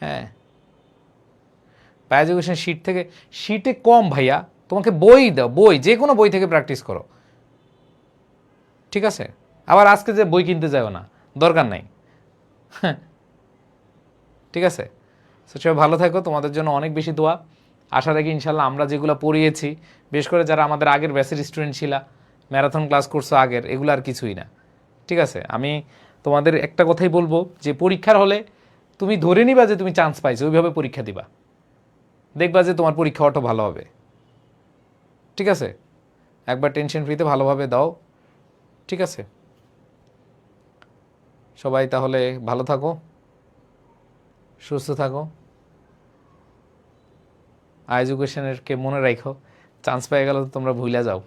হ্যাঁ, এডুকেশন শিটে কম ভাইয়া, তোমাকে বই দাও, যে কোনো বই থেকে প্র্যাকটিস করো, ঠিক আছে? আবার আজকে যে বই কিনতে যাও না, দরকার নাই, ঠিক আছে? সবাই ভালো থাকো, তোমাদের জন্য অনেক বেশি দোয়া। আশা রাখি ইনশাল্লাহ আমরা যেগুলো পড়িয়েছি, বিশেষ করে যারা আমাদের আগের ব্যাচের স্টুডেন্ট ছিলা, ম্যারাথন ক্লাস করছো আগের, এগুলো আর কিছুই না, ঠিক আছে? আমি তোমাদের একটা কথাই বলবো যে পরীক্ষার হলে তুমি ধরে নিবা যে তুমি চান্স পাইছো, ওইভাবে পরীক্ষা দিবা, দেখবা যে তোমার পরীক্ষা অটো ভালো হবে, ঠিক আছে? একবার টেনশন ফ্রিতে ভালোভাবে দাও, ঠিক আছে? সবাই তাহলে ভালো থাকো, সুস্থ থাকো, এডুকেশনেরকে মনে রাখো। চান্স পেয়ে গেল তো তোমরা ভুলে যাও,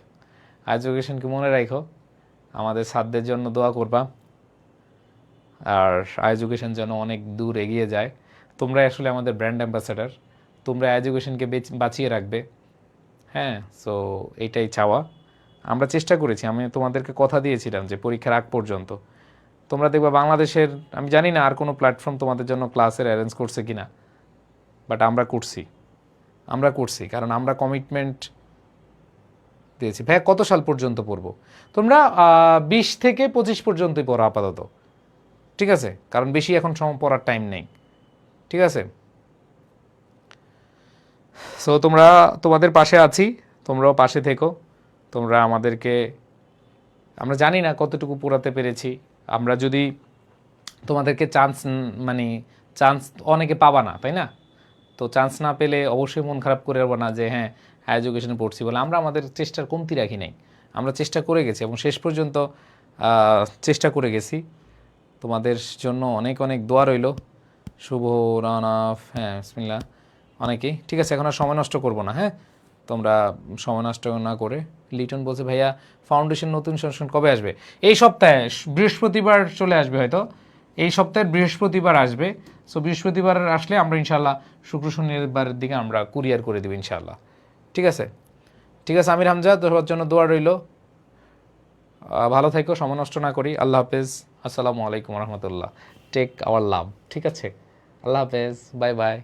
এডুকেশনকে মনে রাখো। আমাদের ছাত্রদের জন্য দোয়া করবা, আর এডুকেশন যেন অনেক দূর এগিয়ে যায়। তোমরা আসলে আমাদের ব্র্যান্ড অ্যাম্বাসেডার, তোমরা এডুকেশনকে বাঁচিয়ে রাখবে। হ্যাঁ, সো এইটাই চাওয়া। আমরা চেষ্টা করেছি, আমি তোমাদেরকে কথা দিয়েছিলাম যে পরীক্ষার আগ পর্যন্ত তোমরা দেখবা বাংলাদেশের, আমি জানি না আর কোনো প্ল্যাটফর্ম তোমাদের জন্য ক্লাসের অ্যারেঞ্জ করছে কি না, বাট আমরা করছি কারণ আমরা কমিটমেন্ট দিয়েছি। ভাইয়া কত সাল পর্যন্ত পড়বো? তোমরা 20 থেকে 25 পর্যন্তই পড়ো আপাতত, ঠিক আছে? কারণ বেশি এখন পড়ার টাইম নেই, ঠিক আছে? সো তোমাদের পাশে আছি, তোমরাও পাশে থেকো। তোমরা আমাদেরকে, আমরা জানি না কতটুকু পড়াতে পেরেছি। আমরা যদি তোমাদেরকে মানে চান্স অনেকে পাবা না, তাই না? তো চান্স না পেলে অবশ্যই মন খারাপ করে না যে হ্যাঁ এডুকেশনে পড়ছি বলে। আমরা আমাদের চেষ্টার কমতি রাখি নাই, আমরা চেষ্টা করে গেছি এবং শেষ পর্যন্ত চেষ্টা করে গেছি। তোমাদের জন্য অনেক অনেক দোয়া রইল। শুভ রানাফ, হ্যাঁ বিসমিল্লাহ অনেকেই, ঠিক আছে? এখন আর সময় নষ্ট করবো না, হ্যাঁ? তোমরা সময় নষ্ট না করে। লিটন বলছে ভাইয়া ফাউন্ডেশন নতুন সংস্করণ কবে আসবে? এই সপ্তাহে বৃহস্পতিবার চলে আসবে হয়তো, এই সপ্তাহের বৃহস্পতিবার আসবে। সো বৃহস্পতিবার আসলে আমরা ইনশাল্লাহ শুক্র শনিবারের দিকে আমরা কুরিয়ার করে দেবো ইনশাল্লাহ, ঠিক আছে? ঠিক আছে আমির হামজা, তোর জন্য দোয়া রইল। ভালো থেকো, সময় নষ্ট না করি। আল্লাহ হাফেজ, আসসালামু আলাইকুম রহমতুল্লাহ। টেক আওয়ার লাভ, ঠিক আছে? আল্লাহ হাফেজ, বাই বাই।